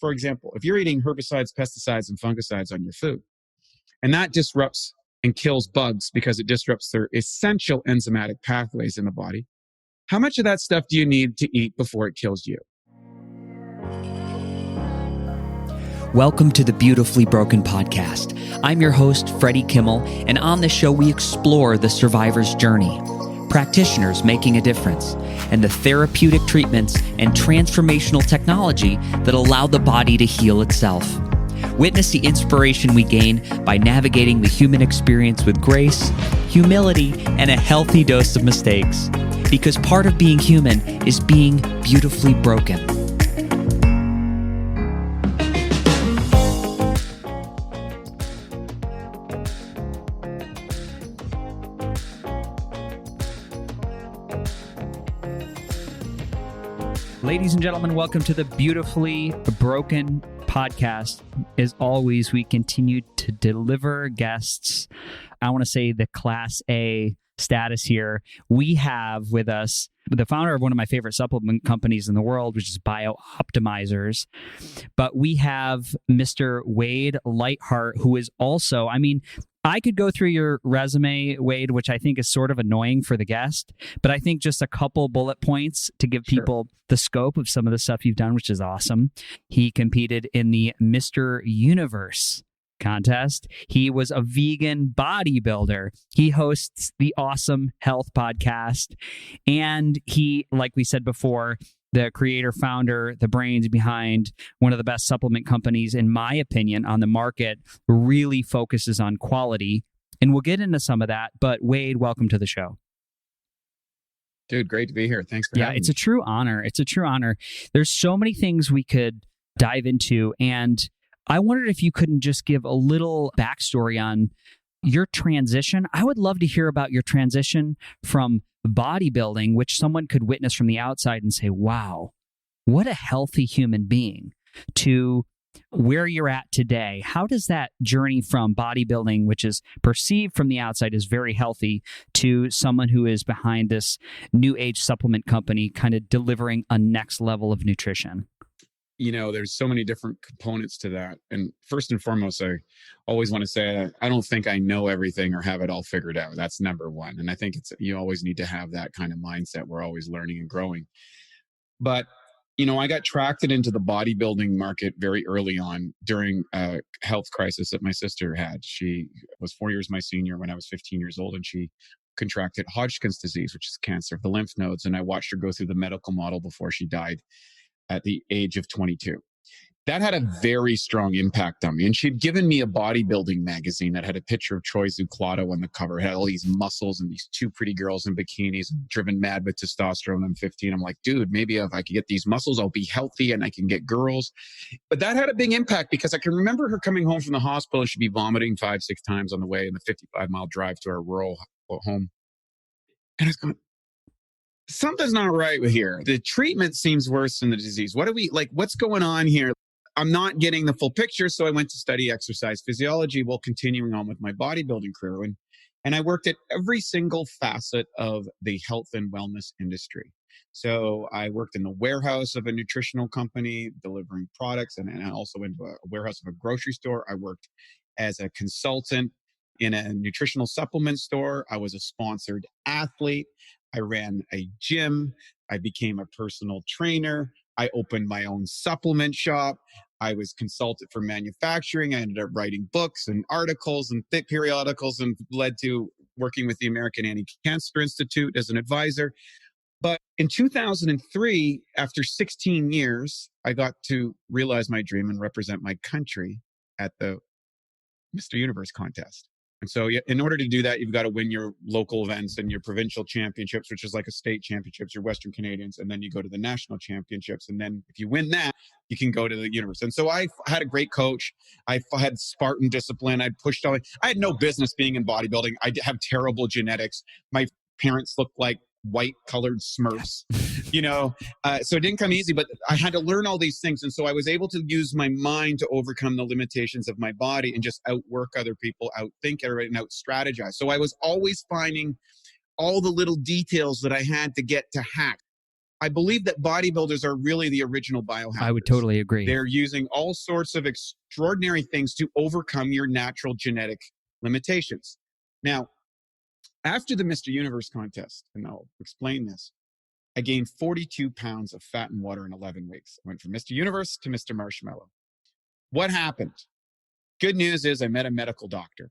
for example, if you're eating herbicides, pesticides, and fungicides on your food, and that disrupts and kills bugs because it disrupts their essential enzymatic pathways in the body, how much of that stuff do you need to eat before it kills you? Welcome to the Beautifully Broken podcast. I'm your host, Freddie Kimmel, and on this show we explore the survivor's journey, practitioners making a difference, and the therapeutic treatments and transformational technology that allow the body to heal itself. Witness the inspiration we gain by navigating the human experience with grace, humility, and a healthy dose of mistakes. Because part of being human is being beautifully broken. Ladies and gentlemen, welcome to the Beautifully Broken podcast. As always, we continue to deliver guests. I want to say the Class A status here. We have with us the founder of one of my favorite supplement companies in the world, which is BiOptimizers. But we have Mr. Wade Lightheart, who is also, I could go through your resume, Wade, which I think is sort of annoying for the guest, but I think just a couple bullet points to give people the scope of some of the stuff you've done, which is awesome. He competed in the Mr. Universe contest. He was a vegan bodybuilder. He hosts the Awesome Health podcast. And he, like we said before, the creator, founder, the brains behind one of the best supplement companies, in my opinion, on the market, really focuses on quality. And we'll get into some of that. But Wade, welcome to the show. Dude, great to be here. Thanks for having me. It's a true honor. It's a true honor. There's so many things we could dive into. And I wondered if you couldn't just give a little backstory on your transition. I would love to hear about your transition from bodybuilding, which someone could witness from the outside and say, wow, what a healthy human being, to where you're at today. How does that journey from bodybuilding, which is perceived from the outside as very healthy, to someone who is behind this new age supplement company, kind of delivering a next level of nutrition? There's so many different components to that. And first and foremost, I always want to say, I don't think I know everything or have it all figured out. That's number one. And I think you always need to have that kind of mindset. We're always learning and growing. But, I got tracked into the bodybuilding market very early on during a health crisis that my sister had. She was 4 years my senior when I was 15 years old, and she contracted Hodgkin's disease, which is cancer of the lymph nodes. And I watched her go through the medical model before she died at the age of 22. That had a very strong impact on me. And she'd given me a bodybuilding magazine that had a picture of Troy Zuclato on the cover. It had all these muscles and these two pretty girls in bikinis, driven mad with testosterone. I'm 15. I'm like, dude, maybe if I could get these muscles, I'll be healthy and I can get girls. But that had a big impact because I can remember her coming home from the hospital and she'd be vomiting 5-6 times on the way in the 55-mile drive to our rural home. And I was going, something's not right with here. The treatment seems worse than the disease. What's going on here? I'm not getting the full picture. So I went to study exercise physiology while continuing on with my bodybuilding career. And I worked at every single facet of the health and wellness industry. So I worked in the warehouse of a nutritional company delivering products, and I also went to a warehouse of a grocery store. I worked as a consultant in a nutritional supplement store. I was a sponsored athlete. I ran a gym. I became a personal trainer. I opened my own supplement shop. I was consulted for manufacturing. I ended up writing books and articles and periodicals, and led to working with the American Anti-Cancer Institute as an advisor. But in 2003, after 16 years, I got to realize my dream and represent my country at the Mr. Universe contest. And so in order to do that, you've got to win your local events and your provincial championships, which is like a state championships, your Western Canadians. And then you go to the national championships. And then if you win that, you can go to the universe. And so I had a great coach. I had Spartan discipline. I pushed all. I had no business being in bodybuilding. I have terrible genetics. My parents looked like white colored Smurfs, so it didn't come easy, but I had to learn all these things. And so I was able to use my mind to overcome the limitations of my body and just outwork other people, outthink everybody, and out-strategize. So I was always finding all the little details that I had to get to hack. I believe that bodybuilders are really the original biohackers. I would totally agree. They're using all sorts of extraordinary things to overcome your natural genetic limitations. Now, after the Mr. Universe contest, and I'll explain this, I gained 42 pounds of fat and water in 11 weeks. I went from Mr. Universe to Mr. Marshmallow. What happened? Good news is I met a medical doctor.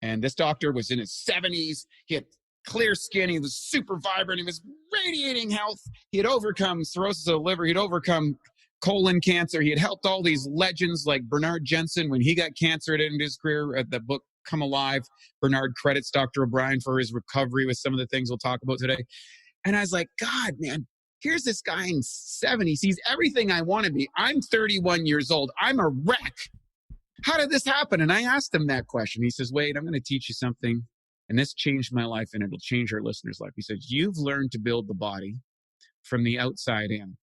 And this doctor was in his 70s. He had clear skin. He was super vibrant. He was radiating health. He had overcome cirrhosis of the liver. He'd overcome colon cancer. He had helped all these legends like Bernard Jensen when he got cancer at the end of his career. At the book Come Alive, Bernard credits Dr. O'Brien for his recovery with some of the things we'll talk about today. And I was like, God, man, here's this guy in 70s. He's everything I want to be. I'm 31 years old. I'm a wreck. How did this happen? And I asked him that question. He says, Wade, I'm going to teach you something. And this changed my life, and it'll change our listeners' life. He says, you've learned to build the body from the outside in.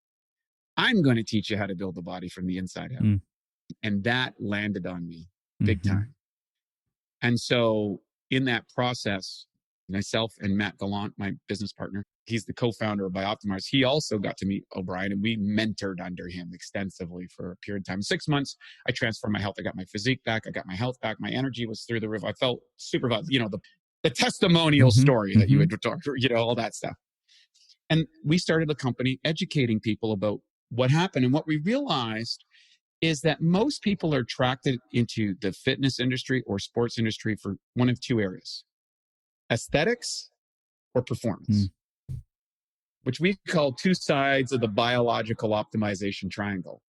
I'm going to teach you how to build the body from the inside out. And that landed on me big time. And so in that process, myself and Matt Gallant, my business partner, he's the co-founder of BiOptimizers. He also got to meet O'Brien, and we mentored under him extensively for a period of time. 6 months, I transformed my health. I got my physique back. I got my health back. My energy was through the roof. I felt super, the testimonial story that you had talked, all that stuff. And we started a company educating people about what happened. And what we realized is that most people are attracted into the fitness industry or sports industry for one of two areas: aesthetics or performance, which we call two sides of the biological optimization triangle.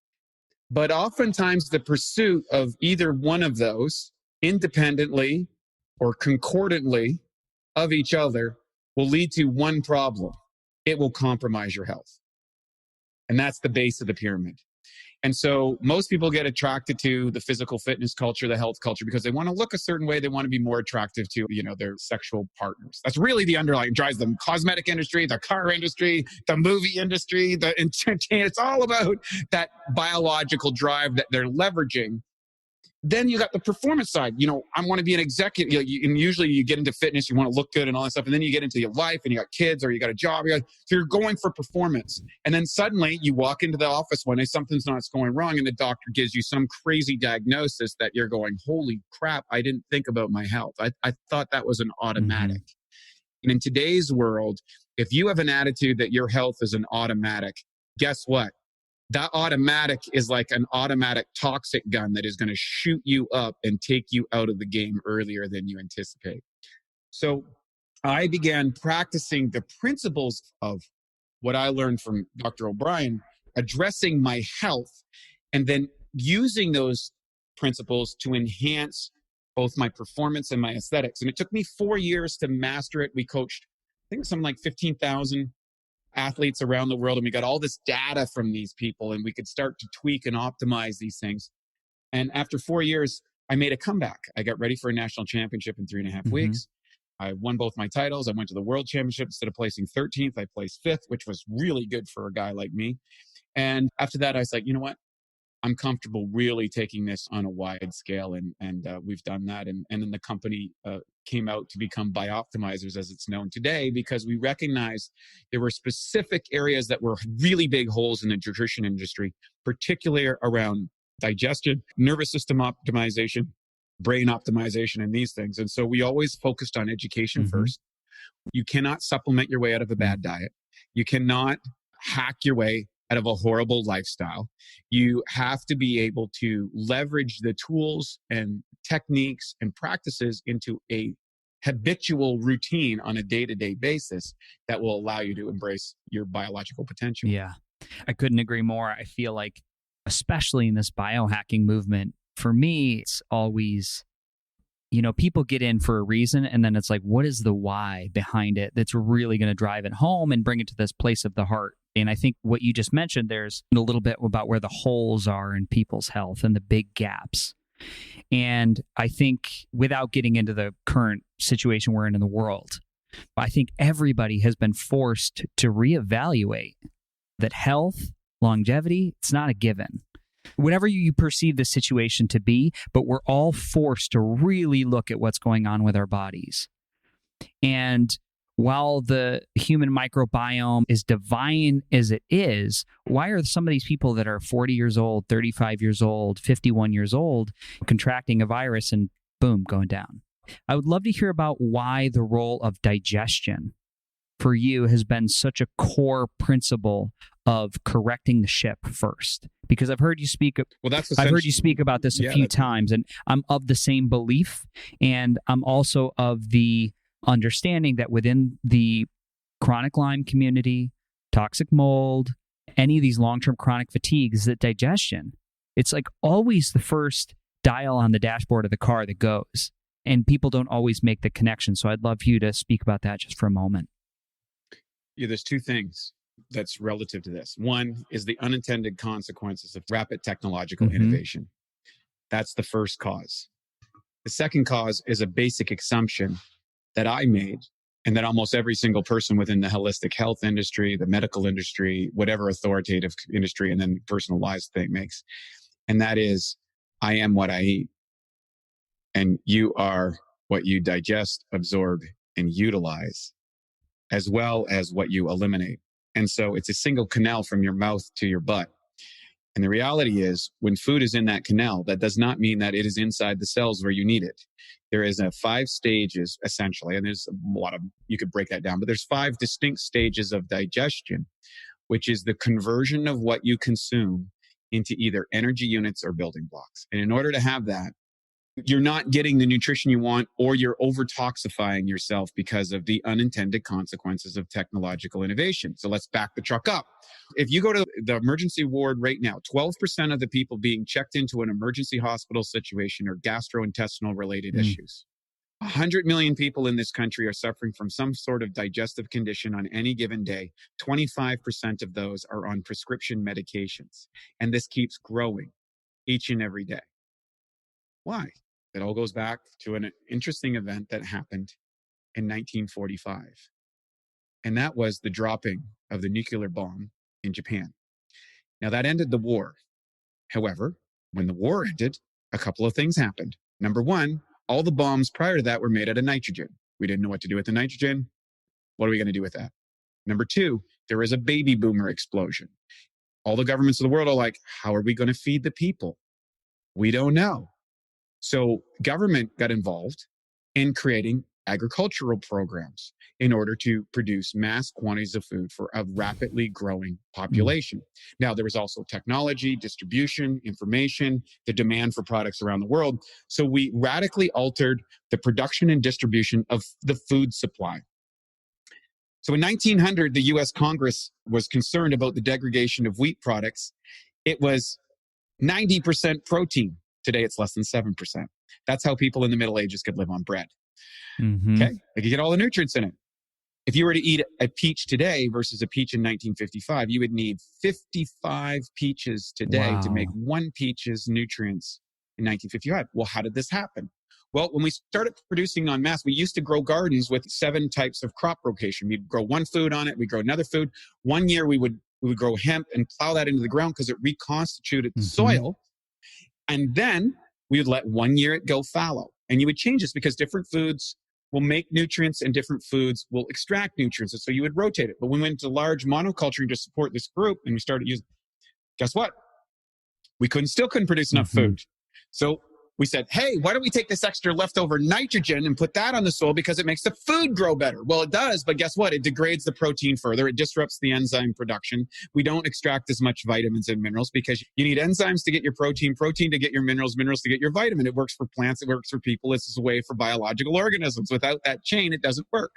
But oftentimes the pursuit of either one of those independently or concordantly of each other will lead to one problem. It will compromise your health. And that's the base of the pyramid. And so most people get attracted to the physical fitness culture, the health culture, because they want to look a certain way. They want to be more attractive to, their sexual partners. That's really the underlying drives them. Cosmetic industry, the car industry, the movie industry, the entertainment. It's all about that biological drive that they're leveraging. Then you got the performance side. I want to be an executive. And usually you get into fitness, you want to look good and all that stuff. And then you get into your life and you got kids or you got a job. So you're going for performance. And then suddenly you walk into the office one day, something's not going wrong. And the doctor gives you some crazy diagnosis that you're going, holy crap, I didn't think about my health. I thought that was an automatic. And in today's world, if you have an attitude that your health is an automatic, guess what? That automatic is like an automatic toxic gun that is going to shoot you up and take you out of the game earlier than you anticipate. So I began practicing the principles of what I learned from Dr. O'Brien, addressing my health, and then using those principles to enhance both my performance and my aesthetics. And it took me 4 years to master it. We coached, I think, something like 15,000 athletes around the world, and we got all this data from these people, and we could start to tweak and optimize these things. And after 4 years, I made a comeback. I got ready for a national championship in 3.5 weeks. I won both my titles. I went to the world championship. Instead of placing 13th, I placed 5th, which was really good for a guy like me. And after that, I was like, you know what? I'm comfortable really taking this on a wide scale. And we've done that. And then the company came out to become BiOptimizers as it's known today, because we recognized there were specific areas that were really big holes in the nutrition industry, particularly around digestion, nervous system optimization, brain optimization, and these things. And so we always focused on education first. You cannot supplement your way out of a bad diet. You cannot hack your way out of a horrible lifestyle. You have to be able to leverage the tools and techniques and practices into a habitual routine on a day-to-day basis that will allow you to embrace your biological potential. Yeah, I couldn't agree more. I feel like, especially in this biohacking movement, for me, it's always, people get in for a reason, and then it's like, what is the why behind it that's really going to drive it home and bring it to this place of the heart? And I think what you just mentioned, there's a little bit about where the holes are in people's health and the big gaps. And I think, without getting into the current situation we're in the world, I think everybody has been forced to reevaluate that health, longevity, it's not a given. Whatever you perceive the situation to be, but we're all forced to really look at what's going on with our bodies. And while the human microbiome is divine as it is, why are some of these people that are 40 years old, 35 years old, 51 years old contracting a virus and boom, going down? I would love to hear about why the role of digestion for you has been such a core principle of correcting the ship first. Because I've heard you speak. I've heard you speak about this a few times, and I'm of the same belief, and I'm also of the understanding that within the chronic Lyme community, toxic mold, any of these long-term chronic fatigues, that digestion, it's like always the first dial on the dashboard of the car that goes, and people don't always make the connection. So I'd love you to speak about that just for a moment. Yeah, there's two things that's relative to this. One is the unintended consequences of rapid technological innovation. That's the first cause. The second cause is a basic assumption that I made, and that almost every single person within the holistic health industry, the medical industry, whatever authoritative industry, and then personalized thing makes. And that is, I am what I eat. And you are what you digest, absorb, and utilize, as well as what you eliminate. And so it's a single canal from your mouth to your butt. And the reality is, when food is in that canal, that does not mean that it is inside the cells where you need it. There is 5 stages, essentially, and there's a lot of, you could break that down, but there's 5 distinct stages of digestion, which is the conversion of what you consume into either energy units or building blocks. And in order to have that, you're not getting the nutrition you want, or you're over-toxifying yourself because of the unintended consequences of technological innovation. So let's back the truck up. If you go to the emergency ward right now, 12% of the people being checked into an emergency hospital situation are gastrointestinal related issues. 100 million people in this country are suffering from some sort of digestive condition on any given day. 25% of those are on prescription medications. And this keeps growing each and every day. Why? It all goes back to an interesting event that happened in 1945. And that was the dropping of the nuclear bomb in Japan. Now, that ended the war. However, when the war ended, a couple of things happened. Number one, all the bombs prior to that were made out of nitrogen. We didn't know what to do with the nitrogen. What are we going to do with that? Number two, there was a baby boomer explosion. All the governments of the world are like, how are we going to feed the people? We don't know. So government got involved in creating agricultural programs in order to produce mass quantities of food for a rapidly growing population. Now, there was also technology, distribution, information, the demand for products around the world. So we radically altered the production and distribution of the food supply. So in 1900, the US Congress was concerned about the degradation of wheat products. It was 90% protein. Today, it's less than 7%. That's how people in the Middle Ages could live on bread. Okay? They could get all the nutrients in it. If you were to eat a peach today versus a peach in 1955, you would need 55 peaches today to make one peach's nutrients in 1955. Well, how did this happen? Well, when we started producing en masse, we used to grow gardens with 7 types of crop rotation. We'd grow one food on it. We'd grow another food. One year, we would grow hemp and plow that into the ground because it reconstituted the soil. And then we would let 1 year it go fallow. And you would change this because different foods will make nutrients and different foods will extract nutrients. And so you would rotate it. But when we went to large monoculturing to support this group and we started using, guess what? We still couldn't produce enough food. So we said, hey, why don't we take this extra leftover nitrogen and put that on the soil because it makes the food grow better? Well, it does, but guess what? It degrades the protein further. It disrupts the enzyme production. We don't extract as much vitamins and minerals because you need enzymes to get your protein to get your minerals to get your vitamin. It works for plants. It works for people. This is a way for biological organisms. Without that chain, it doesn't work.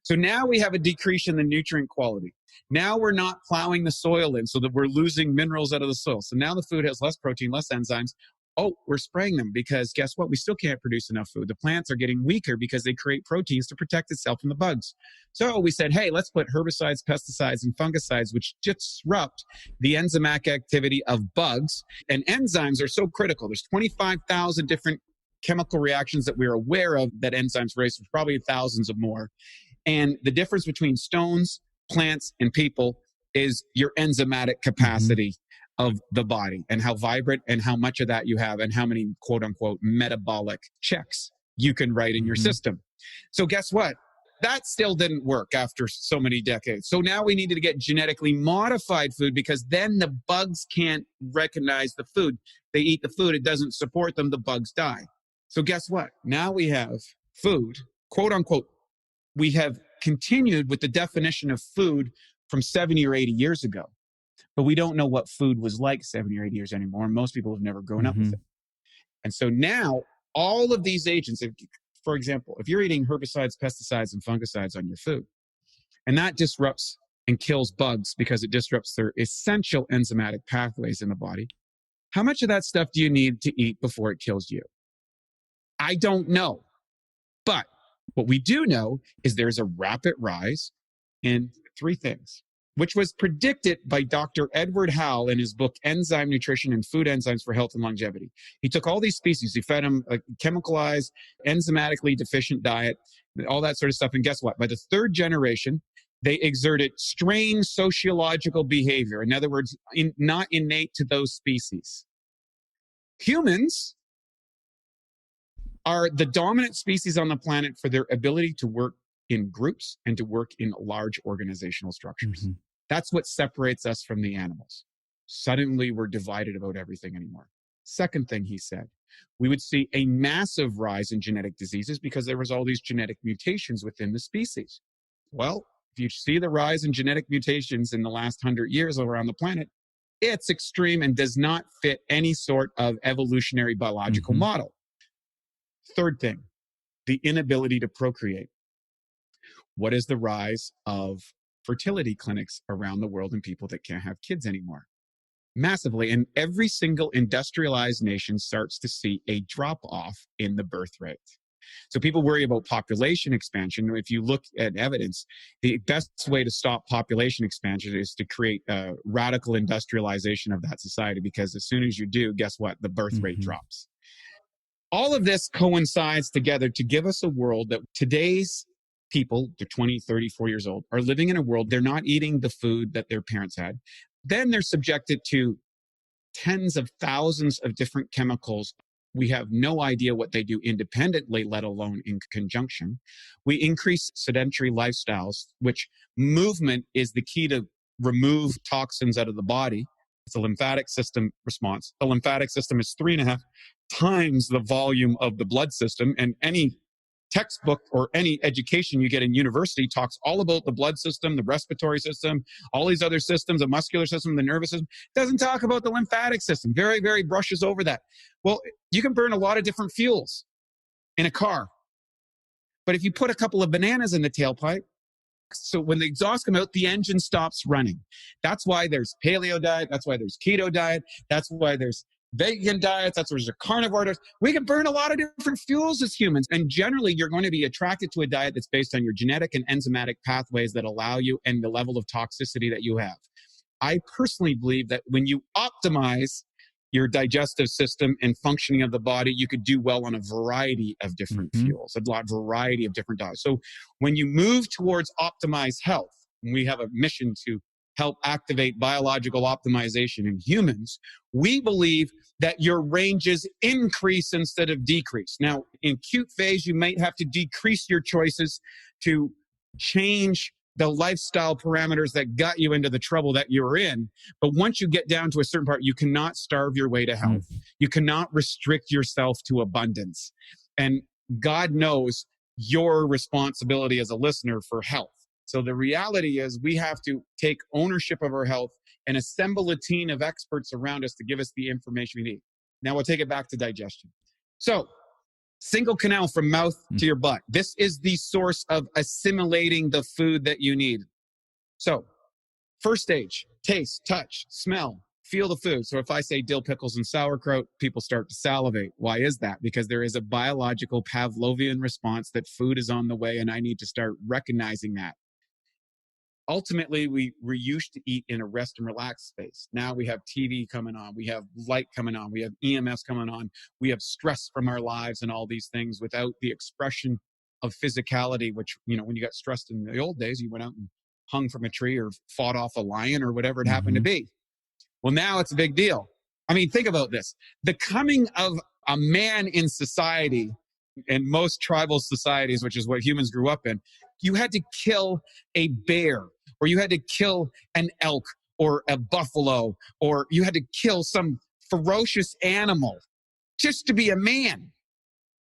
So now we have a decrease in the nutrient quality. Now we're not plowing the soil in so that we're losing minerals out of the soil. So now the food has less protein, less enzymes. Oh, we're spraying them because guess what? We still can't produce enough food. The plants are getting weaker because they create proteins to protect itself from the bugs. So we said, hey, let's put herbicides, pesticides, and fungicides, which disrupt the enzymatic activity of bugs. And enzymes are so critical. There's 25,000 different chemical reactions that we're aware of that enzymes raise. There's probably thousands of more. And the difference between stones, plants, and people is your enzymatic capacity of the body and how vibrant and how much of that you have and how many quote unquote metabolic checks you can write in your system. So guess what? That still didn't work after so many decades. So now we needed to get genetically modified food, because then the bugs can't recognize the food. They eat the food, it doesn't support them, the bugs die. So guess what? Now we have food, quote unquote. We have continued with the definition of food from 70 or 80 years ago, but we don't know what food was like 70 or 80 years anymore. Most people have never grown up with it. And so now all of these agents, for example, if you're eating herbicides, pesticides, and fungicides on your food, and that disrupts and kills bugs because it disrupts their essential enzymatic pathways in the body, how much of that stuff do you need to eat before it kills you? I don't know. But what we do know is there's a rapid rise in three things, which was predicted by Dr. Edward Howell in his book, Enzyme Nutrition and Food Enzymes for Health and Longevity. He took all these species, he fed them a chemicalized, enzymatically deficient diet, all that sort of stuff. And guess what? By the third generation, they exerted strange sociological behavior. In other words, not innate to those species. Humans are the dominant species on the planet for their ability to work in groups and to work in large organizational structures. That's what separates us from the animals. Suddenly, we're divided about everything anymore. Second thing he said, we would see a massive rise in genetic diseases because there was all these genetic mutations within the species. Well, if you see the rise in genetic mutations in the last 100 years around the planet, it's extreme and does not fit any sort of evolutionary biological model. Third thing, the inability to procreate. What is the rise of fertility clinics around the world and people that can't have kids anymore? Massively. And every single industrialized nation starts to see a drop off in the birth rate. So people worry about population expansion. If you look at evidence, the best way to stop population expansion is to create a radical industrialization of that society, because as soon as you do, guess what? The birth rate drops. All of this coincides together to give us a world that today's people, they're 20, 30, 40 years old, are living in a world, they're not eating the food that their parents had. Then they're subjected to tens of thousands of different chemicals. We have no idea what they do independently, let alone in conjunction. We increase sedentary lifestyles, which movement is the key to remove toxins out of the body. It's a lymphatic system response. The lymphatic system is 3.5 times the volume of the blood system, and any textbook or any education you get in university talks all about the blood system, the respiratory system, all these other systems, the muscular system, the nervous system. It doesn't talk about the lymphatic system. Very, very brushes over that. Well, you can burn a lot of different fuels in a car, but if you put a couple of bananas in the tailpipe, so when the exhaust come out, the engine stops running. That's why there's paleo diet. That's why there's keto diet. That's why there's vegan diets. That's why there's a carnivore diet. We can burn a lot of different fuels as humans. And generally, you're going to be attracted to a diet that's based on your genetic and enzymatic pathways that allow you and the level of toxicity that you have. I personally believe that when you optimize your digestive system and functioning of the body, you could do well on a variety of different fuels, variety of different diets. So when you move towards optimized health, and we have a mission to help activate biological optimization in humans, we believe that your ranges increase instead of decrease. Now, in acute phase, you might have to decrease your choices to change the lifestyle parameters that got you into the trouble that you were in. But once you get down to a certain part, you cannot starve your way to health. You cannot restrict yourself to abundance. And God knows your responsibility as a listener for health. So the reality is we have to take ownership of our health and assemble a team of experts around us to give us the information we need. Now we'll take it back to digestion. So single canal from mouth to your butt. This is the source of assimilating the food that you need. So first stage, taste, touch, smell, feel the food. So if I say dill pickles and sauerkraut, people start to salivate. Why is that? Because there is a biological Pavlovian response that food is on the way, and I need to start recognizing that. Ultimately, we used to eat in a rest and relax space. Now we have TV coming on. We have light coming on. We have EMS coming on. We have stress from our lives and all these things without the expression of physicality, which, you know, when you got stressed in the old days, you went out and hung from a tree or fought off a lion or whatever it happened to be. Well, now it's a big deal. I mean, think about this. The coming of a man in society In most tribal societies, which is what humans grew up in, you had to kill a bear, or you had to kill an elk or a buffalo, or you had to kill some ferocious animal just to be a man.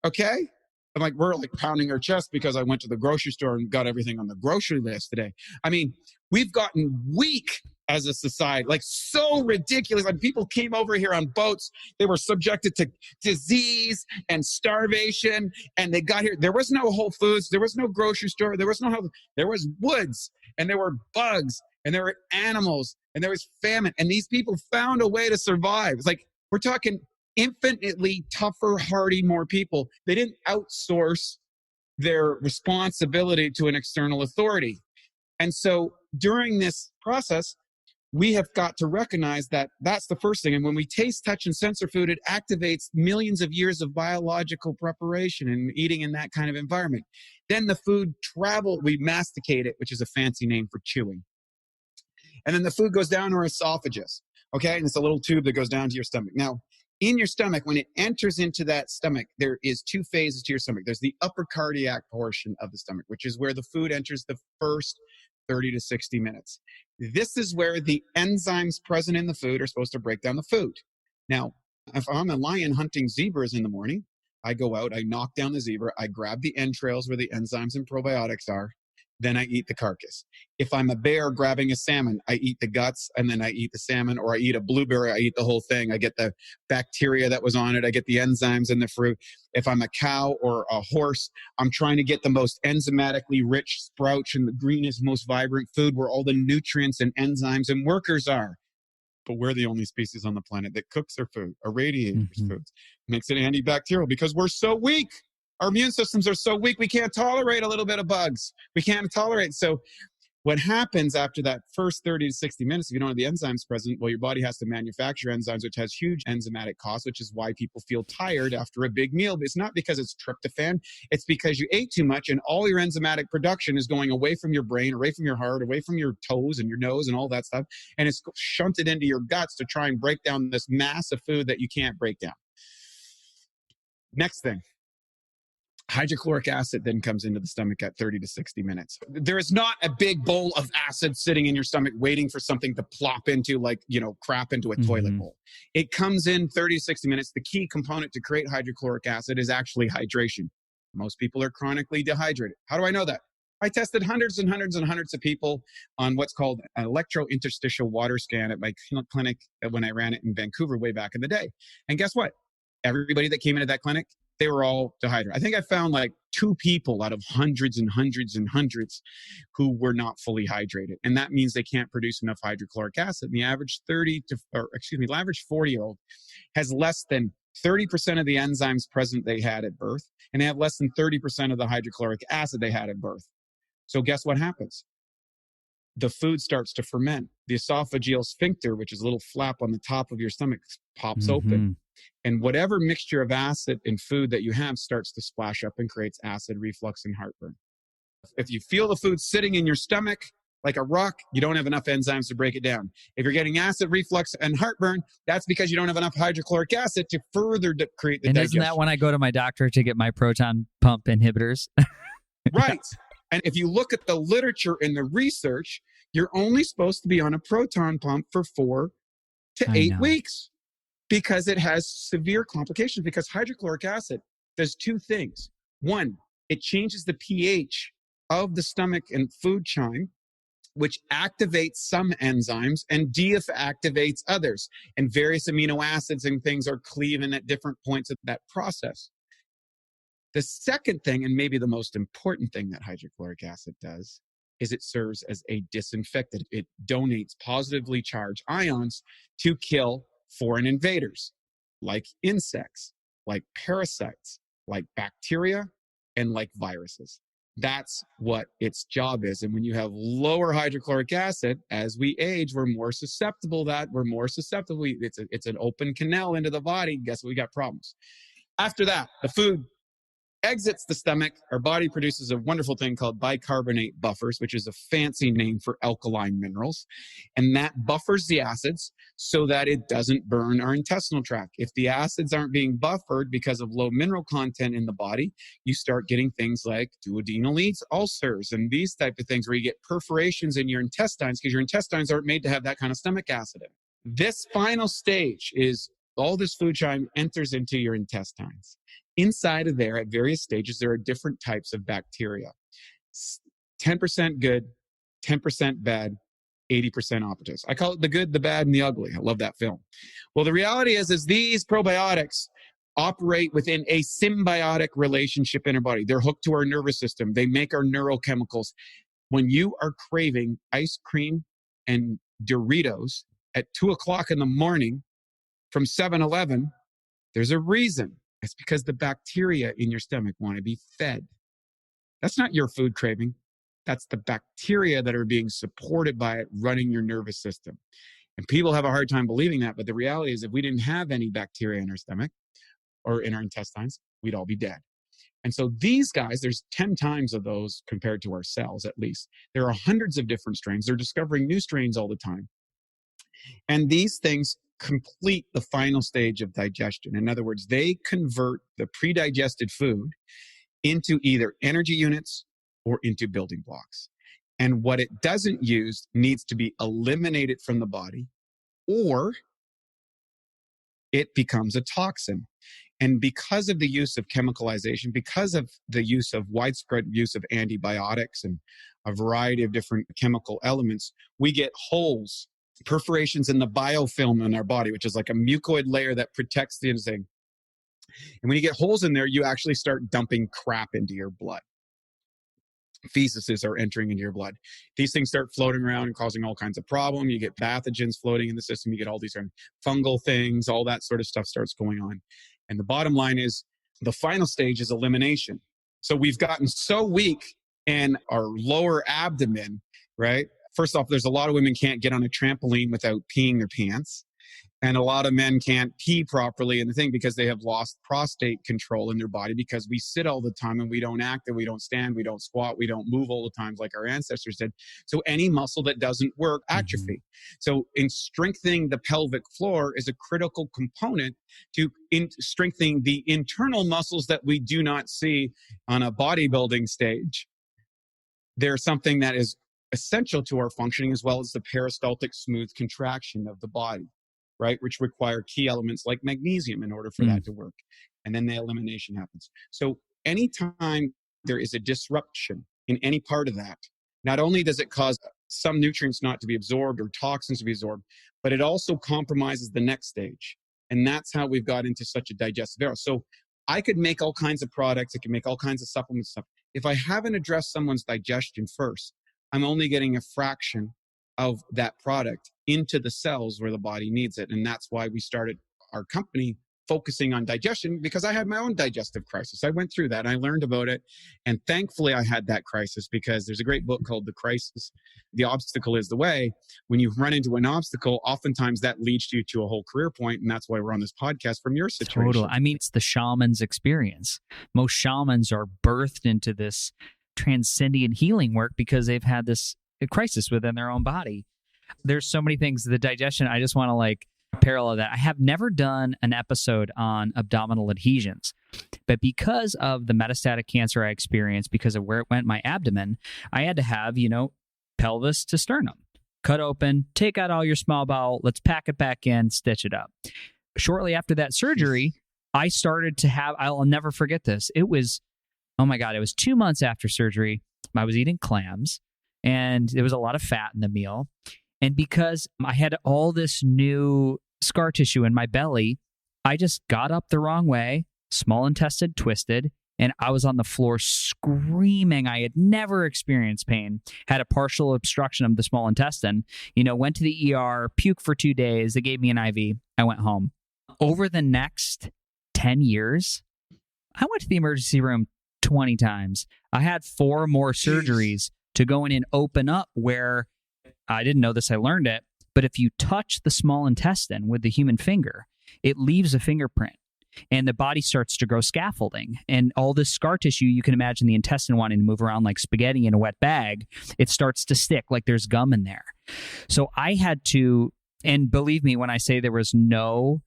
Okay? I'm like, we're like pounding our chest because I went to the grocery store and got everything on the grocery list today. I mean, we've gotten weak as a society, like so ridiculous. Like people came over here on boats. They were subjected to disease and starvation. And they got here. There was no Whole Foods. There was no grocery store. There was no health. There was woods, and there were bugs, and there were animals, and there was famine. And these people found a way to survive. It's like, we're talking infinitely tougher, hardy, more people. They didn't outsource their responsibility to an external authority. And so during this process, we have got to recognize that that's the first thing. And when we taste, touch, and sensor food, it activates millions of years of biological preparation and eating in that kind of environment. Then the food we masticate it, which is a fancy name for chewing. And then the food goes down our esophagus, okay? And it's a little tube that goes down to your stomach. Now, in your stomach, when it enters into that stomach, there is two phases to your stomach. There's the upper cardiac portion of the stomach, which is where the food enters the first 30 to 60 minutes. This is where the enzymes present in the food are supposed to break down the food. Now, if I'm a lion hunting zebras in the morning, I go out, I knock down the zebra, I grab the entrails where the enzymes and probiotics are, then I eat the carcass. If I'm a bear grabbing a salmon, I eat the guts and then I eat the salmon, or I eat a blueberry, I eat the whole thing. I get the bacteria that was on it. I get the enzymes in the fruit. If I'm a cow or a horse, I'm trying to get the most enzymatically rich sprouts and the greenest, most vibrant food where all the nutrients and enzymes and workers are. But we're the only species on the planet that cooks their food, irradiates foods, makes it antibacterial because we're so weak. Our immune systems are so weak, we can't tolerate a little bit of bugs. We can't tolerate. So what happens after that first 30 to 60 minutes, if you don't have the enzymes present, well, your body has to manufacture enzymes, which has huge enzymatic costs, which is why people feel tired after a big meal. But it's not because it's tryptophan. It's because you ate too much and all your enzymatic production is going away from your brain, away from your heart, away from your toes and your nose and all that stuff. And it's shunted into your guts to try and break down this mass of food that you can't break down. Next thing. Hydrochloric acid then comes into the stomach at 30 to 60 minutes. There is not a big bowl of acid sitting in your stomach waiting for something to plop into, like, crap into a toilet bowl. It comes in 30 to 60 minutes. The key component to create hydrochloric acid is actually hydration. Most people are chronically dehydrated. How do I know that? I tested hundreds and hundreds and hundreds of people on what's called an electrointerstitial water scan at my clinic when I ran it in Vancouver way back in the day. And guess what? Everybody that came into that clinic, they were all dehydrated. I think I found like 2 people out of hundreds and hundreds and hundreds who were not fully hydrated. And that means they can't produce enough hydrochloric acid. And the average 40-year-old has less than 30% of the enzymes present they had at birth. And they have less than 30% of the hydrochloric acid they had at birth. So guess what happens? The food starts to ferment. The esophageal sphincter, which is a little flap on the top of your stomach, pops open. And whatever mixture of acid in food that you have starts to splash up and creates acid reflux and heartburn. If you feel the food sitting in your stomach like a rock, you don't have enough enzymes to break it down. If you're getting acid reflux and heartburn, that's because you don't have enough hydrochloric acid to further create the digestion. Isn't that when I go to my doctor to get my proton pump inhibitors? Right. And if you look at the literature and the research, you're only supposed to be on a proton pump for 4 to 8 weeks. Because it has severe complications, because hydrochloric acid does 2 things. 1, it changes the pH of the stomach and food chyme, which activates some enzymes and deactivates others. And various amino acids and things are cleaving at different points of that process. The second thing, and maybe the most important thing that hydrochloric acid does, is it serves as a disinfectant. It donates positively charged ions to kill foreign invaders, like insects, like parasites, like bacteria, and like viruses. That's what its job is. And when you have lower hydrochloric acid, as we age, we're more susceptible to that. It's an open canal into the body. Guess what? We got problems. After that, the food, exits the stomach, our body produces a wonderful thing called bicarbonate buffers, which is a fancy name for alkaline minerals. And that buffers the acids so that it doesn't burn our intestinal tract. If the acids aren't being buffered because of low mineral content in the body, you start getting things like duodenal ulcers and these type of things where you get perforations in your intestines because your intestines aren't made to have that kind of stomach acid in. This final stage is all this food chain enters into your intestines. Inside of there, at various stages, there are different types of bacteria. 10% good, 10% bad, 80% operatives. I call it the good, the bad, and the ugly. I love that film. Well, the reality is these probiotics operate within a symbiotic relationship in our body. They're hooked to our nervous system. They make our neurochemicals. When you are craving ice cream and Doritos at 2 o'clock in the morning from 7-Eleven, there's a reason. It's because the bacteria in your stomach want to be fed. That's not your food craving. That's the bacteria that are being supported by it running your nervous system. And people have a hard time believing that. But the reality is if we didn't have any bacteria in our stomach or in our intestines, we'd all be dead. And so these guys, there's 10 times of those compared to our cells, at least. There are hundreds of different strains. They're discovering new strains all the time. And these things complete the final stage of digestion. In other words, they convert the pre-digested food into either energy units or into building blocks. And what it doesn't use needs to be eliminated from the body, or it becomes a toxin. And because of the use of chemicalization, because of the use of widespread use of antibiotics and a variety of different chemical elements, we get holes, perforations in the biofilm in our body, which is like a mucoid layer that protects the insane. And when you get holes in there, you actually start dumping crap into your blood. Feces are entering into your blood. These things start floating around and causing all kinds of problems. You get pathogens floating in the system. You get all these fungal things, all that sort of stuff starts going on. And the bottom line is the final stage is elimination. So we've gotten so weak in our lower abdomen, right? First off, there's a lot of women can't get on a trampoline without peeing their pants. And a lot of men can't pee properly in the thing because they have lost prostate control in their body because we sit all the time and we don't act and we don't stand, we don't squat, we don't move all the time like our ancestors did. So any muscle that doesn't work, atrophy. So in strengthening the pelvic floor is a critical component to strengthening the internal muscles that we do not see on a bodybuilding stage. There's something that is essential to our functioning as well as the peristaltic smooth contraction of the body, right? Which require key elements like magnesium in order for that to work. And then the elimination happens. So anytime there is a disruption in any part of that, not only does it cause some nutrients not to be absorbed or toxins to be absorbed, but it also compromises the next stage. And that's how we've got into such a digestive error. So I could make all kinds of products. I can make all kinds of supplements stuff. If I haven't addressed someone's digestion first, I'm only getting a fraction of that product into the cells where the body needs it. And that's why we started our company focusing on digestion, because I had my own digestive crisis. I went through that and I learned about it. And thankfully I had that crisis because there's a great book called The Crisis. The Obstacle is the Way. When you run into an obstacle, oftentimes that leads you to a whole career point. And that's why we're on this podcast from your situation. Totally. I mean, it's the shaman's experience. Most shamans are birthed into this transcendent healing work because they've had this crisis within their own body. There's so many things. The digestion, I just want to parallel that. I have never done an episode on abdominal adhesions, but because of the metastatic cancer I experienced, because of where it went in my abdomen, I had to have, pelvis to sternum, cut open, take out all your small bowel, let's pack it back in, stitch it up. Shortly after that surgery, I started to have, I'll never forget this. It was 2 months after surgery. I was eating clams and there was a lot of fat in the meal. And because I had all this new scar tissue in my belly, I just got up the wrong way, small intestine twisted, and I was on the floor screaming. I had never experienced pain, had a partial obstruction of the small intestine, went to the ER, puked for 2 days. They gave me an IV. I went home. Over the next 10 years, I went to the emergency room 20 times. I had 4 more surgeries to go in and open up where I didn't know this, I learned it, but if you touch the small intestine with the human finger, it leaves a fingerprint. and the body starts to grow scaffolding. And all this scar tissue, you can imagine the intestine wanting to move around like spaghetti in a wet bag. It starts to stick like there's gum in there. So I had to, and believe me when I say there was no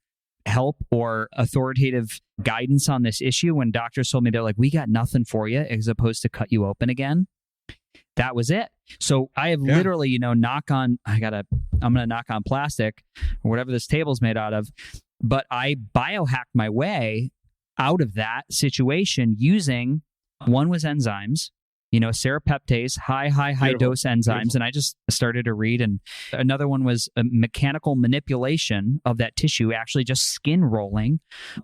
help or authoritative guidance on this issue, when doctors told me, they're like, we got nothing for you as opposed to cut you open again. That was it. So I have literally, I'm going to knock on plastic or whatever this table's made out of. But I biohacked my way out of that situation using, one was enzymes, serapeptase, high dose enzymes. And I just started to read. And another one was a mechanical manipulation of that tissue, actually just skin rolling.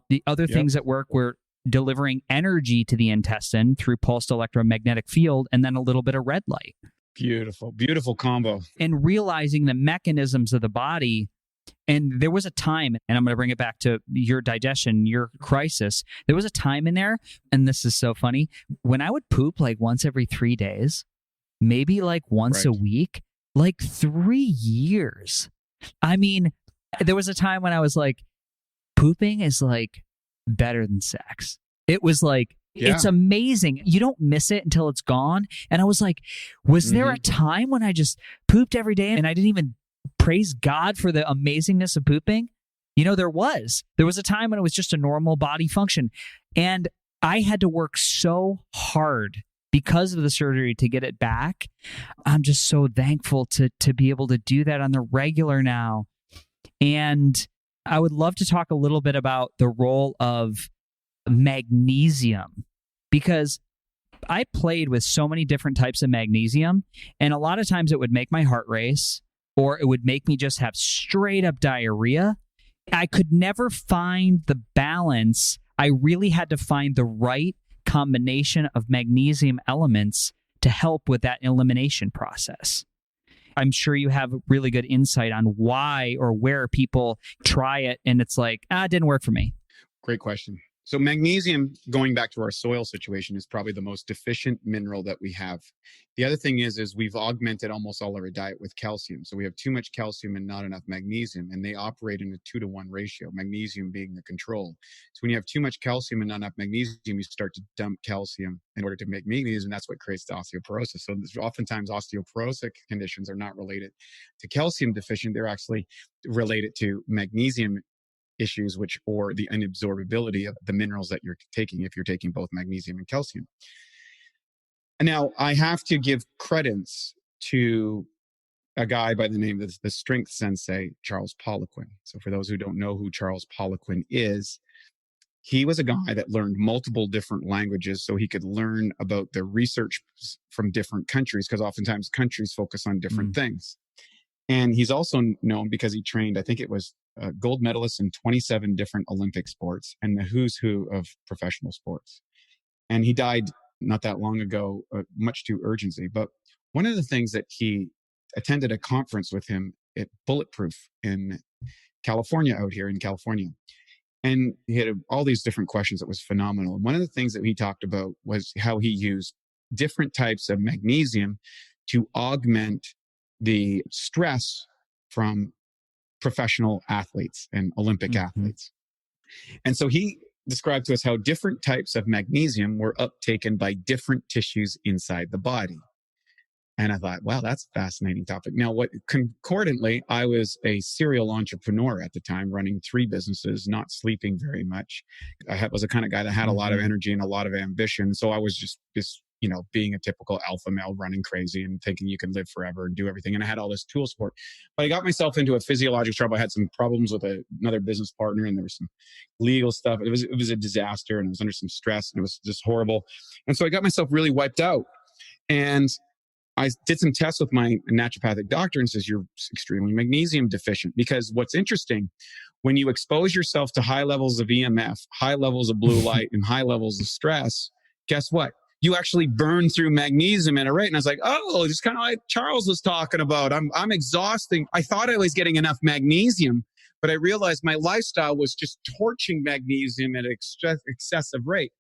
The other things that work were delivering energy to the intestine through pulsed electromagnetic field, and then a little bit of red light. Beautiful combo. And realizing the mechanisms of the body. And there was a time, and I'm going to bring it back to your digestion, your crisis. There was a time in there, and this is so funny, when I would poop like once every 3 days, maybe like once a week, like 3 years. I mean, there was a time when I was like, pooping is like better than sex. It was like, it's amazing. You don't miss it until it's gone. And I was like, was there a time when I just pooped every day and I didn't even praise God for the amazingness of pooping? There was a time when it was just a normal body function. And I had to work so hard because of the surgery to get it back. I'm just so thankful to be able to do that on the regular now. And I would love to talk a little bit about the role of magnesium, because I played with so many different types of magnesium, and a lot of times it would make my heart race, or it would make me just have straight up diarrhea. I could never find the balance. I really had to find the right combination of magnesium elements to help with that elimination process. I'm sure you have really good insight on why or where people try it and it's like, it didn't work for me. Great question. So magnesium, going back to our soil situation, is probably the most deficient mineral that we have. The other thing is we've augmented almost all of our diet with calcium. So we have too much calcium and not enough magnesium, and they operate in a 2-to-1 ratio, magnesium being the control. So when you have too much calcium and not enough magnesium, you start to dump calcium in order to make magnesium. That's what creates the osteoporosis. So oftentimes osteoporotic conditions are not related to calcium deficient. They're actually related to magnesium issues, or the unabsorbability of the minerals that you're taking if you're taking both magnesium and calcium. And now I have to give credence to a guy by the name of the strength sensei, Charles Poliquin. So for those who don't know who Charles Poliquin is, he was a guy that learned multiple different languages so he could learn about the research from different countries, because oftentimes countries focus on different things. And he's also known because he trained, I think it was gold medalists in 27 different Olympic sports and the who's who of professional sports. And he died not that long ago, much to urgency. But one of the things that he attended a conference with him at Bulletproof in California, out here in California. And he had all these different questions that was phenomenal. And one of the things that he talked about was how he used different types of magnesium to augment the stress from professional athletes and Olympic athletes. And so he described to us how different types of magnesium were uptaken by different tissues inside the body. And I thought, wow, that's a fascinating topic. Now, concordantly, I was a serial entrepreneur at the time, running 3 businesses, not sleeping very much. I was the kind of guy that had a lot of energy and a lot of ambition. So I was just being a typical alpha male, running crazy and thinking you can live forever and do everything. And I had all this tool support, but I got myself into a physiological trouble. I had some problems with another business partner, and there was some legal stuff. It was a disaster, and I was under some stress, and it was just horrible. And so I got myself really wiped out. And I did some tests with my naturopathic doctor, and says, you're extremely magnesium deficient. Because what's interesting, when you expose yourself to high levels of EMF, high levels of blue light, and high levels of stress, guess what? You actually burn through magnesium at a rate. And I was like, oh, it's kind of like Charles was talking about. I'm exhausting. I thought I was getting enough magnesium, but I realized my lifestyle was just torching magnesium at an excessive rate.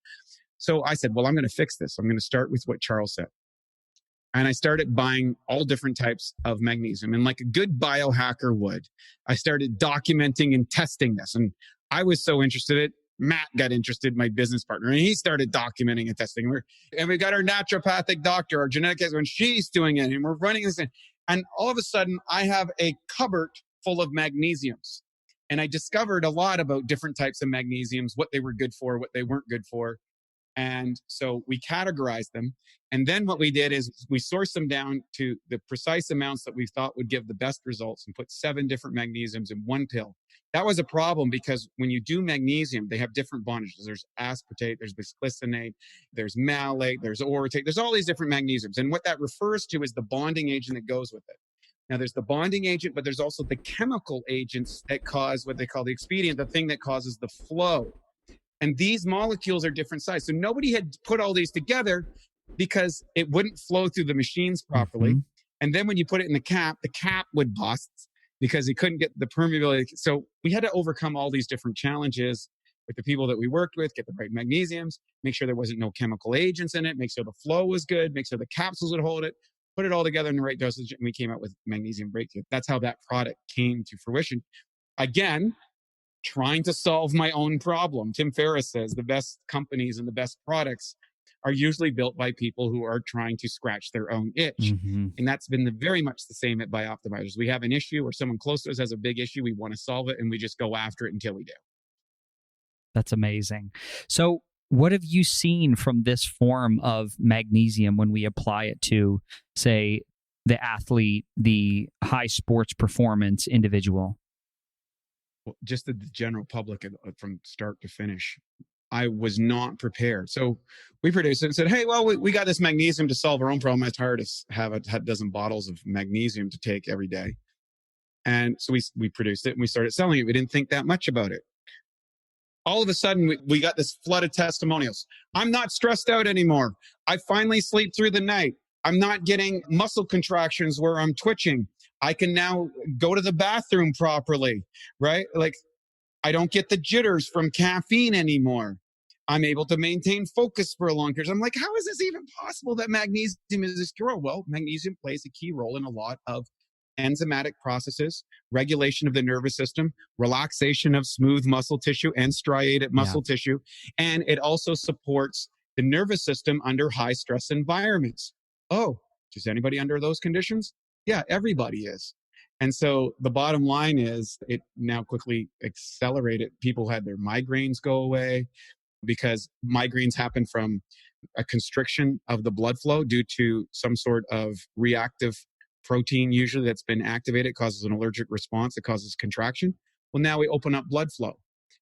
So I said, well, I'm going to fix this. I'm going to start with what Charles said. And I started buying all different types of magnesium. And like a good biohacker would, I started documenting and testing this. And I was so interested in it. Matt got interested, my business partner, and he started documenting and testing. And we got our naturopathic doctor, our genetic expert, and she's doing it, and we're running this thing. And all of a sudden, I have a cupboard full of magnesiums. And I discovered a lot about different types of magnesiums, what they were good for, what they weren't good for. And so we categorized them. And then what we did is we sourced them down to the precise amounts that we thought would give the best results and put 7 different magnesiums in one pill. That was a problem because when you do magnesium, they have different bondages. There's aspartate, there's bisglycinate, there's malate, there's orotate, there's all these different magnesiums. And what that refers to is the bonding agent that goes with it. Now, there's the bonding agent, but there's also the chemical agents that cause what they call the expedient, the thing that causes the flow. And these molecules are different sizes. So nobody had put all these together because it wouldn't flow through the machines properly. Mm-hmm. And then when you put it in the cap would bust because it couldn't get the permeability. So we had to overcome all these different challenges with the people that we worked with, get the right magnesiums, make sure there wasn't no chemical agents in it, make sure the flow was good, make sure the capsules would hold it, put it all together in the right dosage, and we came out with Magnesium Breakthrough. That's how that product came to fruition. Again, trying to solve my own problem. Tim Ferriss says the best companies and the best products are usually built by people who are trying to scratch their own itch. Mm-hmm. And that's been very much the same at BiOptimizers. We have an issue or someone close to us has a big issue. We want to solve it and we just go after it until we do. That's amazing. So what have you seen from this form of magnesium when we apply it to, say, the athlete, the high sports performance individual? Just the general public from start to finish, I was not prepared. So we produced it and said, hey, well, we got this magnesium to solve our own problem. I was tired to have a dozen bottles of magnesium to take every day. And so we produced it and we started selling it. We didn't think that much about it. All of a sudden, we got this flood of testimonials. I'm not stressed out anymore. I finally sleep through the night. I'm not getting muscle contractions where I'm twitching. I can now go to the bathroom properly, right? Like, I don't get the jitters from caffeine anymore. I'm able to maintain focus for a long period. I'm like, how is this even possible that magnesium is this cure? Well, magnesium plays a key role in a lot of enzymatic processes, regulation of the nervous system, relaxation of smooth muscle tissue and striated muscle tissue. And it also supports the nervous system under high stress environments. Oh, is anybody under those conditions? Yeah, everybody is. And so the bottom line is it now quickly accelerated. People had their migraines go away because migraines happen from a constriction of the blood flow due to some sort of reactive protein, usually that's been activated, causes an allergic response. It causes contraction. Well, now we open up blood flow.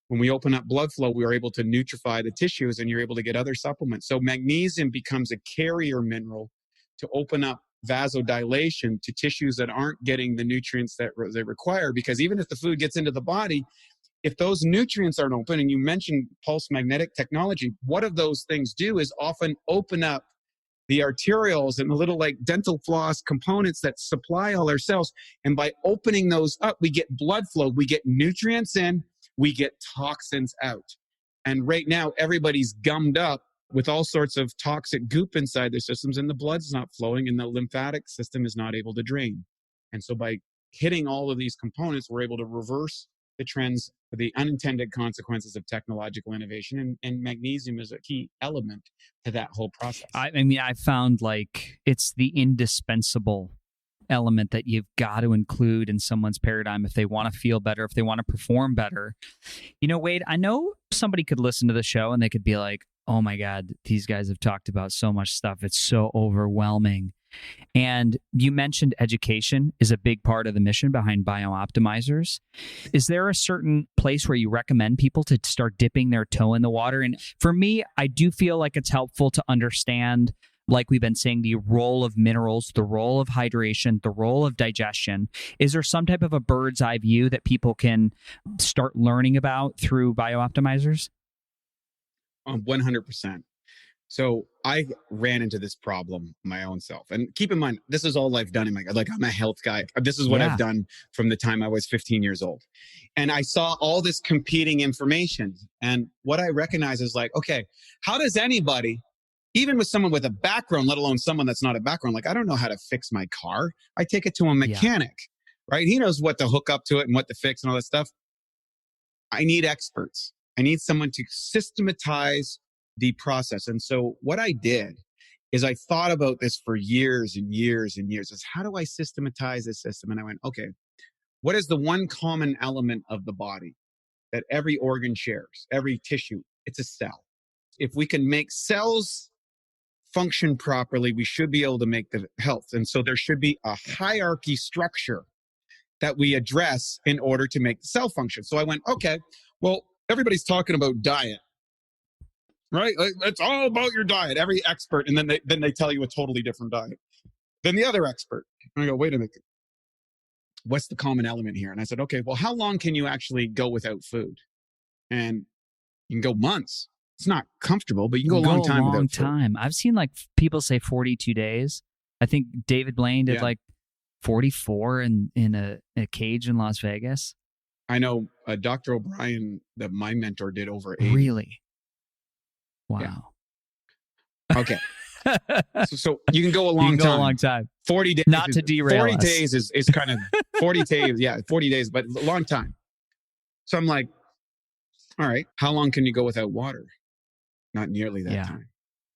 When we open up blood flow, we are able to nutrify the tissues and you're able to get other supplements. So magnesium becomes a carrier mineral to open up vasodilation to tissues that aren't getting the nutrients that they require. Because even if the food gets into the body, if those nutrients aren't open, and you mentioned pulse magnetic technology, what of those things do is often open up the arterioles and the little like dental floss components that supply all our cells. And by opening those up, we get blood flow, we get nutrients in, we get toxins out. And right now, everybody's gummed up with all sorts of toxic goop inside their systems, and the blood's not flowing and the lymphatic system is not able to drain. And so by hitting all of these components, we're able to reverse the trends, the unintended consequences of technological innovation. And magnesium is a key element to that whole process. I mean, I found like it's the indispensable element that you've got to include in someone's paradigm if they want to feel better, if they want to perform better. You know, Wade, I know somebody could listen to the show and they could be like, oh my God, these guys have talked about so much stuff. It's so overwhelming. And you mentioned education is a big part of the mission behind BiOptimizers. Is there a certain place where you recommend people to start dipping their toe in the water? And for me, I do feel like it's helpful to understand, like we've been saying, the role of minerals, the role of hydration, the role of digestion. Is there some type of a bird's eye view that people can start learning about through BiOptimizers? 100%. So I ran into this problem my own self. And keep in mind, this is all I've done in my, like, I'm a health guy. This is what I've done from the time I was 15 years old. And I saw all this competing information. And what I recognize is like, okay, how does anybody, even with someone with a background, let alone someone that's not a background, like, I don't know how to fix my car. I take it to a mechanic, right? He knows what to hook up to it and what to fix and all that stuff. I need experts. I need someone to systematize the process. And so what I did is I thought about this for years and years and years, is how do I systematize this system? And I went, okay, what is the one common element of the body that every organ shares, every tissue? It's a cell. If we can make cells function properly, we should be able to make the health. And so there should be a hierarchy structure that we address in order to make the cell function. So I went, okay, well, everybody's talking about diet, right? Like, it's all about your diet, every expert. And then they tell you a totally different diet than the other expert. And I go, wait a minute, what's the common element here? And I said, okay, well, how long can you actually go without food? And you can go months. It's not comfortable, but you can go a long time without food. I've seen like people say 42 days. I think David Blaine did like 44 in a cage in Las Vegas. I know Dr. O'Brien, my mentor, did over 80. Really? Wow. Yeah. Okay. so you can go a long time. 40 days. Not to derail 40 us. days is kind of 40 days. Yeah, 40 days, but a long time. So I'm like, all right, how long can you go without water? Not nearly that time.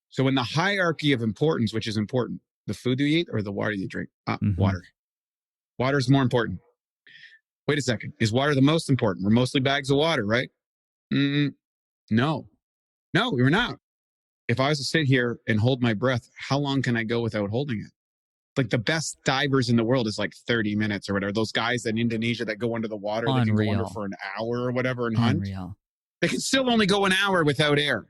So in the hierarchy of importance, which is important, the food you eat or the water you drink? Water. Water is more important. Wait a second. Is water the most important? We're mostly bags of water, right? No, we're not. If I was to sit here and hold my breath, how long can I go without holding it? Like the best divers in the world is like 30 minutes or whatever. Those guys in Indonesia that go under the water, they can go under for an hour or whatever and hunt. They can still only go an hour without air.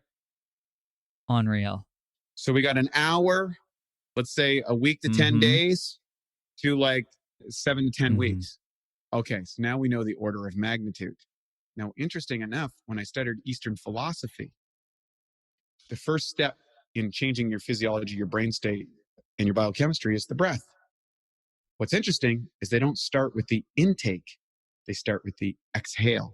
Unreal. So we got an hour, let's say a week to 10 days to like 7 to 10 weeks. Okay, so now we know the order of magnitude. Now, interesting enough, when I studied Eastern philosophy, the first step in changing your physiology, your brain state, and your biochemistry is the breath. What's interesting is they don't start with the intake. They start with the exhale.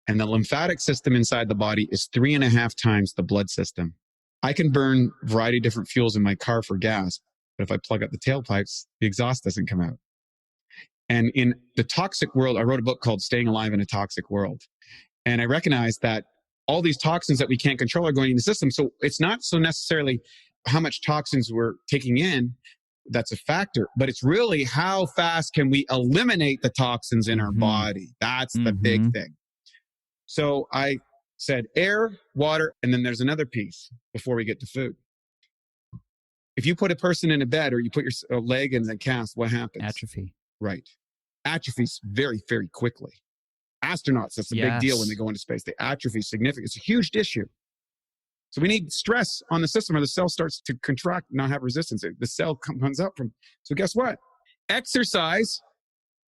And the lymphatic system inside the body is 3.5 times the blood system. I can burn a variety of different fuels in my car for gas, but if I plug up the tailpipes, the exhaust doesn't come out. And in the toxic world, I wrote a book called Staying Alive in a Toxic World. And I recognized that all these toxins that we can't control are going in the system. So it's not so necessarily how much toxins we're taking in that's a factor, but it's really how fast can we eliminate the toxins in our body. That's the big thing. So I said air, water, and then there's another piece before we get to food. If you put a person in a bed or you put your leg in a cast, what happens? Atrophy. Right. Atrophies very, very quickly. Astronauts, that's a big deal when they go into space. They atrophy significantly. It's a huge issue. So we need stress on the system or the cell starts to contract, not have resistance. The cell comes up from. So guess what? Exercise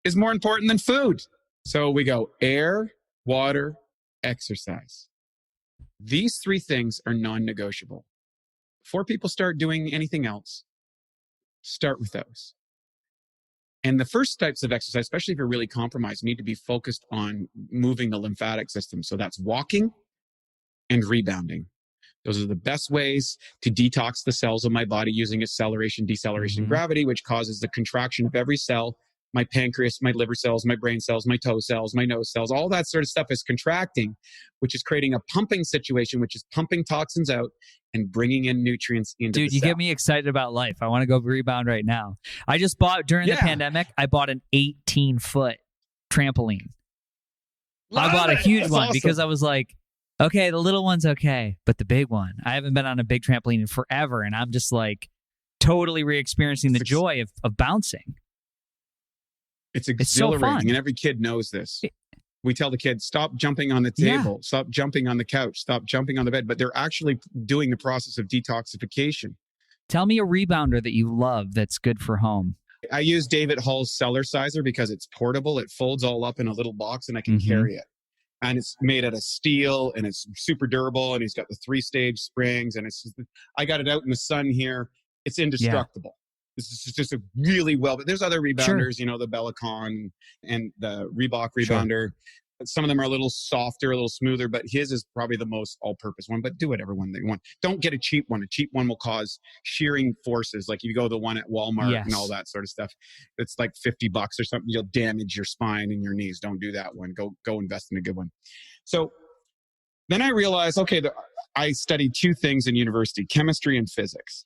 is more important than food. So we go air, water, exercise. These three things are non-negotiable. Before people start doing anything else, start with those. And the first types of exercise, especially if you're really compromised, need to be focused on moving the lymphatic system. So that's walking and rebounding. Those are the best ways to detox the cells of my body using acceleration, deceleration, gravity, which causes the contraction of every cell. My pancreas, my liver cells, my brain cells, my toe cells, my nose cells, all that sort of stuff is contracting, which is creating a pumping situation, which is pumping toxins out and bringing in nutrients into the cell. Dude, you get me excited about life. I want to go rebound right now. I just bought, during the pandemic, I bought an 18-foot trampoline. I bought a huge one because I was like, okay, the little one's okay, but the big one, I haven't been on a big trampoline in forever, and I'm just like totally re-experiencing the joy of bouncing. It's exhilarating, and every kid knows this. We tell the kids, stop jumping on the table, stop jumping on the couch, stop jumping on the bed, but they're actually doing the process of detoxification. Tell me a rebounder that you love that's good for home. I use David Hall's Cellar Sizer because it's portable. It folds all up in a little box and I can carry it. And it's made out of steel and it's super durable and he's got the 3-stage springs and I got it out in the sun here. It's indestructible. This is just a really but there's other rebounders, you know, the Bellicon and the Reebok rebounder. Some of them are a little softer, a little smoother, but his is probably the most all-purpose one. But do whatever one they want. Don't get a cheap one. A cheap one will cause shearing forces. Like you go to the one at Walmart and all that sort of stuff. It's like $50 or something. You'll damage your spine and your knees. Don't do that one. Go invest in a good one. So Then I realized, okay, I studied two things in university, chemistry and physics.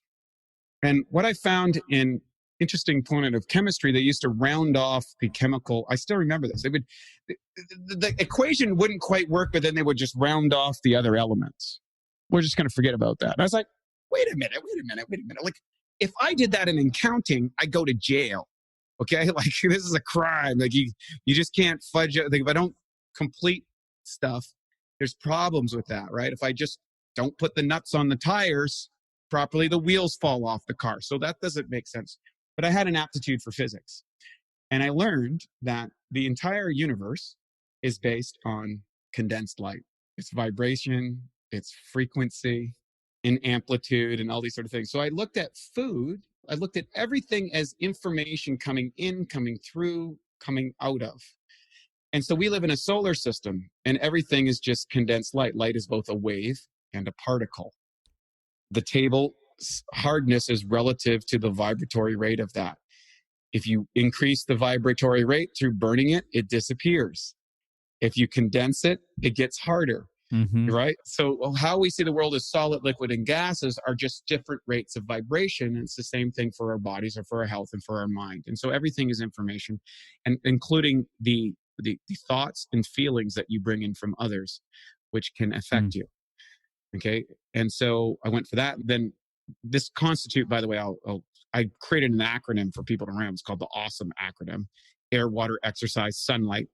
And what I found in interesting component of chemistry, they used to round off the chemical. I still remember this. They would, the equation wouldn't quite work, but then they would just round off the other elements. We're just going to forget about that. And I was like, wait a minute. Like, if I did that in accounting, I go to jail. Okay. Like, this is a crime. Like, you just can't fudge it. Like, if I don't complete stuff, there's problems with that, right? If I just don't put the nuts on the tires properly, the wheels fall off the car. So that doesn't make sense. But I had an aptitude for physics. And I learned that the entire universe is based on condensed light. It's vibration, it's frequency, and amplitude, and all these sort of things. So I looked at food. I looked at everything as information coming in, coming through, coming out of. And so we live in a solar system, and everything is just condensed light. Light is both a wave and a particle. The table hardness is relative to the vibratory rate of that. If you increase the vibratory rate through burning it, it disappears. If you condense it, it gets harder, right? So how we see the world as solid, liquid, and gases are just different rates of vibration. And it's the same thing for our bodies or for our health and for our mind. And so everything is information, and including the thoughts and feelings that you bring in from others, which can affect you. Okay. And so I went for that. Then this constitute, by the way, I created an acronym for people to remember. It's called the AWESOME acronym: air, water, exercise, sunlight.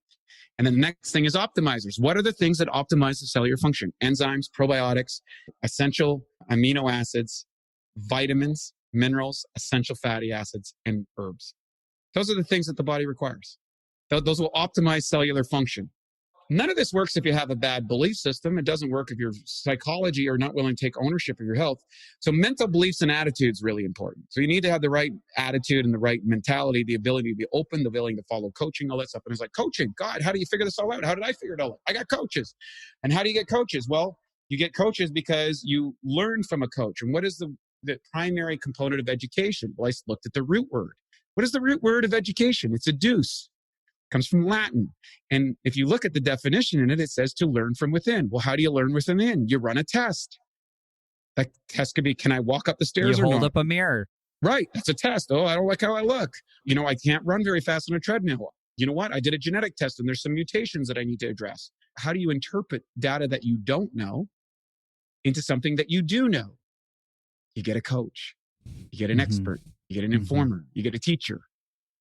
And then the next thing is optimizers. What are the things that optimize the cellular function? Enzymes, probiotics, essential amino acids, vitamins, minerals, essential fatty acids, and herbs. Those are the things that the body requires. Those will optimize cellular function. None of this works if you have a bad belief system. It doesn't work if your psychology are not willing to take ownership of your health. So mental beliefs and attitudes really important. So you need to have the right attitude and the right mentality, the ability to be open, the ability to follow coaching, all that stuff. And it's like, coaching, God, how do you figure this all out? How did I figure it all out? I got coaches. And how do you get coaches? Well, you get coaches because you learn from a coach. And what is the primary component of education? Well, I looked at the root word. What is the root word of education? It's educe. Comes from Latin. And if you look at the definition in it, it says to learn from within. Well, how do you learn within? You run a test. That test could be, can I walk up the stairs or not? You hold up a mirror. Right. That's a test. Oh, I don't like how I look. I can't run very fast on a treadmill. You know what? I did a genetic test and there's some mutations that I need to address. How do you interpret data that you don't know into something that you do know? You get a coach. You get an expert. You get an informer. You get a teacher.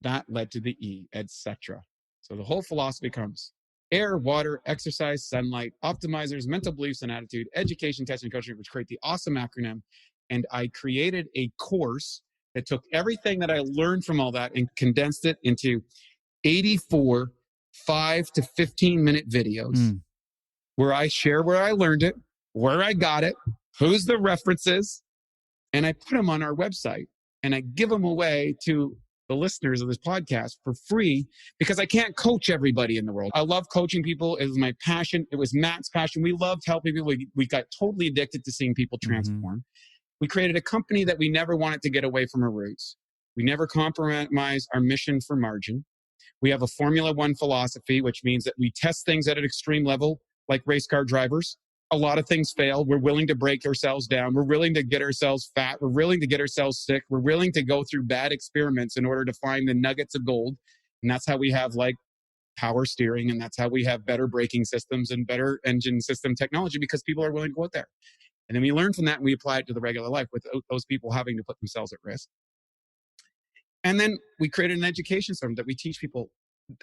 That led to the E, etc. So the whole philosophy comes air, water, exercise, sunlight, optimizers, mental beliefs and attitude, education, testing, and coaching, which create the AWESOME acronym. And I created a course that took everything that I learned from all that and condensed it into 84 5 to 15 minute videos where I share where I learned it, where I got it, who's the references, and I put them on our website and I give them away to the listeners of this podcast for free because I can't coach everybody in the world. I love coaching people. It was my passion. It was Matt's passion. We loved helping people. We got totally addicted to seeing people transform. We created a company that we never wanted to get away from our roots. We never compromise our mission for margin. We have a Formula One philosophy, which means that we test things at an extreme level, like race car drivers. A lot of things fail. We're willing to break ourselves down. We're willing to get ourselves fat. We're willing to get ourselves sick. We're willing to go through bad experiments in order to find the nuggets of gold. And that's how we have like power steering. And that's how we have better braking systems and better engine system technology because people are willing to go out there. And then we learn from that and we apply it to the regular life without those people having to put themselves at risk. And then we created an education system that we teach people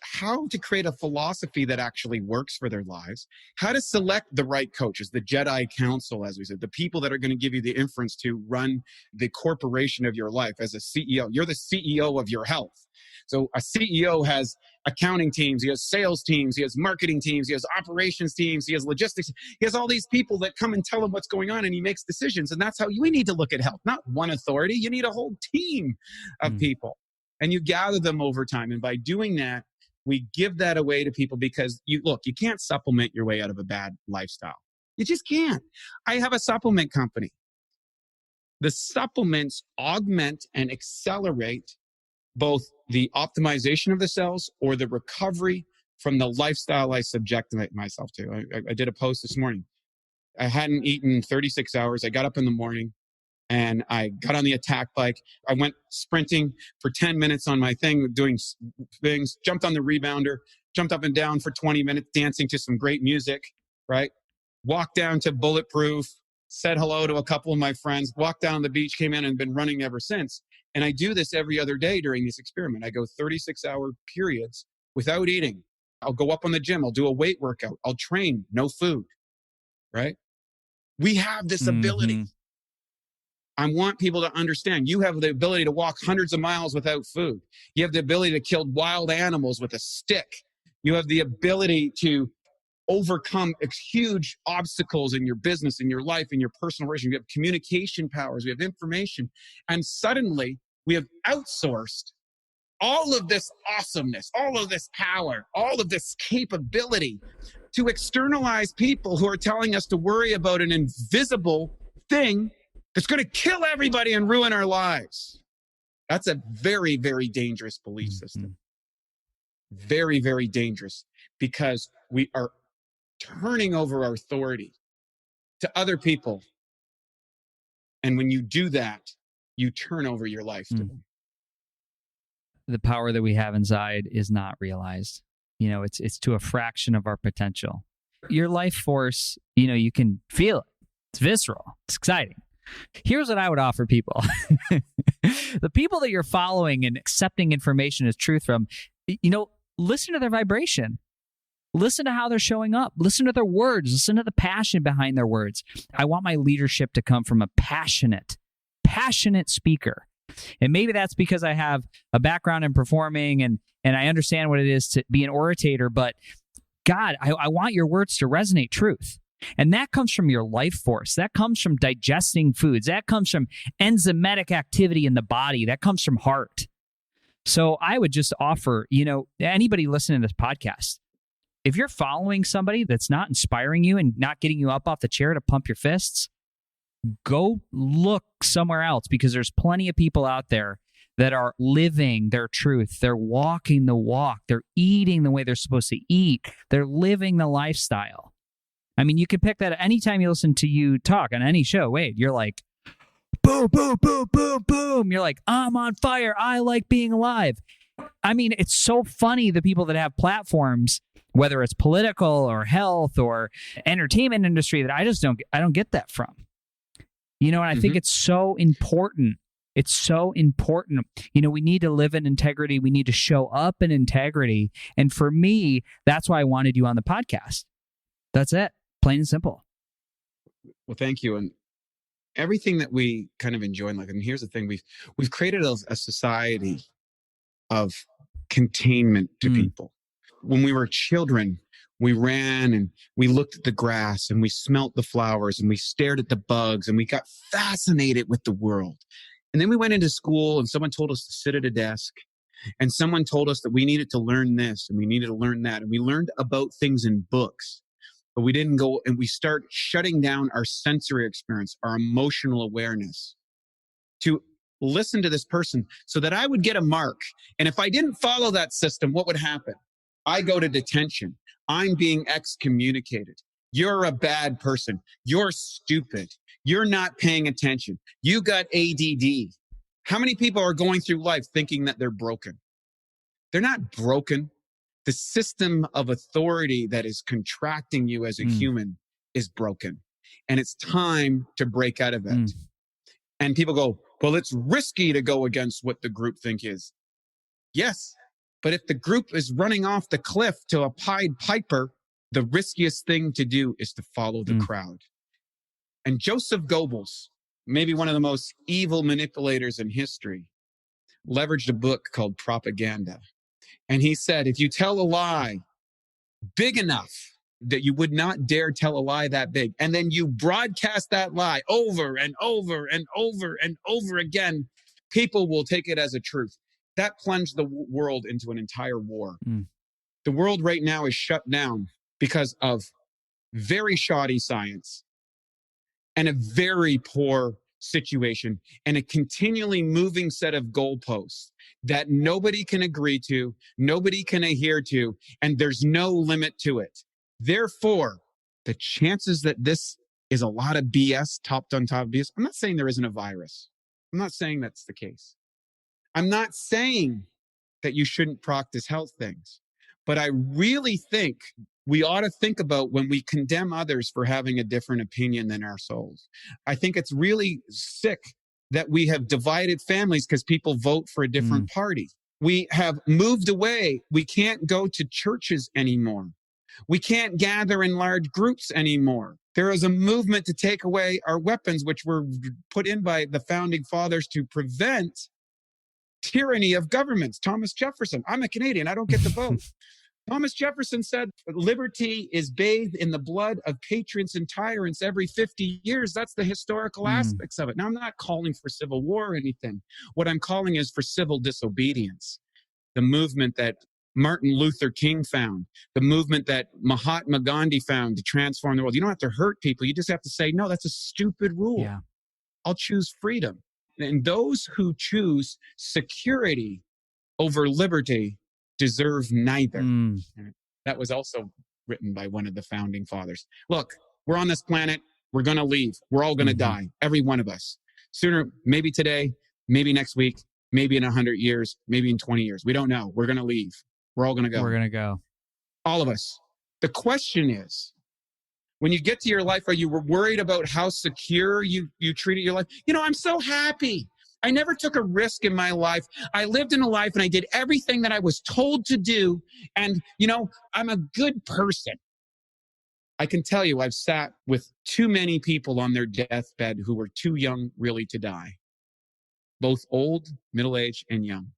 how to create a philosophy that actually works for their lives, how to select the right coaches, the Jedi Council, as we said, the people that are going to give you the inference to run the corporation of your life as a CEO. You're the CEO of your health. So a CEO has accounting teams, he has sales teams, he has marketing teams, he has operations teams, he has logistics. He has all these people that come and tell him what's going on and he makes decisions. And that's how we need to look at health, not one authority. You need a whole team of people and you gather them over time. And by doing that, we give that away to people because you can't supplement your way out of a bad lifestyle. You just can't. I have a supplement company. The supplements augment and accelerate both the optimization of the cells or the recovery from the lifestyle I subject myself to. I did a post this morning. I hadn't eaten 36 hours. I got up in the morning and I got on the attack bike. I went sprinting for 10 minutes on my thing, doing things, jumped on the rebounder, jumped up and down for 20 minutes, dancing to some great music, right? Walked down to Bulletproof, said hello to a couple of my friends, walked down on the beach, came in and been running ever since. And I do this every other day during this experiment. I go 36-hour periods without eating. I'll go up on the gym. I'll do a weight workout. I'll train, no food, right? We have this ability. I want people to understand you have the ability to walk hundreds of miles without food. You have the ability to kill wild animals with a stick. You have the ability to overcome huge obstacles in your business, in your life, in your personal relationship. We have communication powers. We have information. And suddenly we have outsourced all of this awesomeness, all of this power, all of this capability to externalize people who are telling us to worry about an invisible thing that's going to kill everybody and ruin our lives. That's a very, very dangerous belief system. Very, very dangerous, because we are turning over our authority to other people. And when you do that, you turn over your life to them. The power that we have inside is not realized. It's to a fraction of our potential. Your life force, you can feel it. It's visceral. It's exciting. Here's what I would offer people. The people that you're following and accepting information as truth from, listen to their vibration. Listen to how they're showing up. Listen to their words. Listen to the passion behind their words. I want my leadership to come from a passionate speaker. And maybe that's because I have a background in performing and I understand what it is to be an orator, but God, I want your words to resonate truth. And that comes from your life force. That comes from digesting foods. That comes from enzymatic activity in the body. That comes from heart. So I would just offer, anybody listening to this podcast, if you're following somebody that's not inspiring you and not getting you up off the chair to pump your fists, go look somewhere else, because there's plenty of people out there that are living their truth. They're walking the walk. They're eating the way they're supposed to eat. They're living the lifestyle. I mean, you can pick that anytime you listen to you talk on any show. Wade, you're like, boom, boom, boom, boom, boom. You're like, I'm on fire. I like being alive. I mean, it's so funny, the people that have platforms, whether it's political or health or entertainment industry, that I don't get that from. And I think it's so important. It's so important. We need to live in integrity. We need to show up in integrity. And for me, that's why I wanted you on the podcast. That's it. Plain and simple. Well, thank you. And everything that we kind of enjoy in life. And here's the thing: we've created a society of containment to people. When we were children, we ran and we looked at the grass and we smelt the flowers and we stared at the bugs and we got fascinated with the world. And then we went into school and someone told us to sit at a desk, and someone told us that we needed to learn this and we needed to learn that. And we learned about things in books, but we didn't go, and we start shutting down our sensory experience, our emotional awareness, to listen to this person so that I would get a mark. And if I didn't follow that system, what would happen? I go to detention. I'm being excommunicated. You're a bad person. You're stupid. You're not paying attention. You got ADD. How many people are going through life thinking that they're broken? They're not broken. The system of authority that is contracting you as a human is broken. And it's time to break out of it. And people go, well, it's risky to go against what the group think is. Yes. But if the group is running off the cliff to a Pied Piper, the riskiest thing to do is to follow the crowd. And Joseph Goebbels, maybe one of the most evil manipulators in history, leveraged a book called Propaganda. And he said, if you tell a lie big enough that you would not dare tell a lie that big, and then you broadcast that lie over and over and over and over again, people will take it as a truth. That plunged the world into an entire war. The world right now is shut down because of very shoddy science and a very poor situation and a continually moving set of goalposts that nobody can agree to, nobody can adhere to, and there's no limit to it. Therefore, the chances that this is a lot of BS topped on top of BS. I'm not saying there isn't a virus. I'm not saying that's the case. I'm not saying that you shouldn't practice health things, but I really think we ought to think about when we condemn others for having a different opinion than ourselves. I think it's really sick that we have divided families because people vote for a different party. We have moved away. We can't go to churches anymore. We can't gather in large groups anymore. There is a movement to take away our weapons, which were put in by the founding fathers to prevent tyranny of governments. Thomas Jefferson. I'm a Canadian. I don't get the vote. Thomas Jefferson said, liberty is bathed in the blood of patriots and tyrants every 50 years. That's the historical aspects of it. Now, I'm not calling for civil war or anything. What I'm calling is for civil disobedience. The movement that Martin Luther King found, the movement that Mahatma Gandhi found to transform the world. You don't have to hurt people. You just have to say, no, that's a stupid rule. Yeah. I'll choose freedom. And those who choose security over liberty deserve neither. That was also written by one of the founding fathers. Look, we're on this planet. We're going to leave. We're all going to die. Every one of us. Sooner, maybe today, maybe next week, maybe in 100 years, maybe in 20 years. We don't know. We're going to leave. We're all going to go. We're going to go. All of us. The question is, when you get to your life, are you worried about how secure you treated your life? You know, I'm so happy. I never took a risk in my life. I lived in a life and I did everything that I was told to do. And, you know, I'm a good person. I can tell you, I've sat with too many people on their deathbed who were too young really to die. Both old, middle-aged, and young.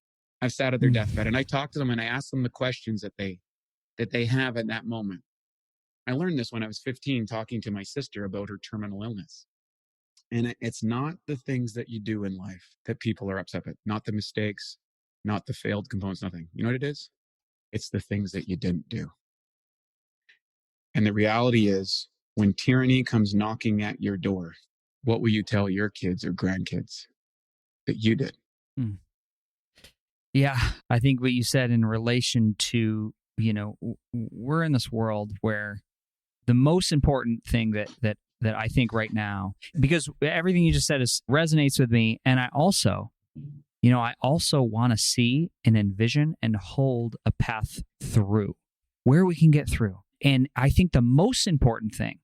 I've sat at their deathbed and I talked to them and I asked them the questions that they have at that moment. I learned this when I was 15, talking to my sister about her terminal illness. And it's not the things that you do in life that people are upset with, not the mistakes, not the failed components, nothing. You know what it is? It's the things that you didn't do. And the reality is, when tyranny comes knocking at your door, what will you tell your kids or grandkids that you did? Yeah, I think what you said in relation to, you know, we're in this world where the most important thing that I think right now, because everything you just said resonates with me. And I also want to see and envision and hold a path through where we can get through. And I think the most important thing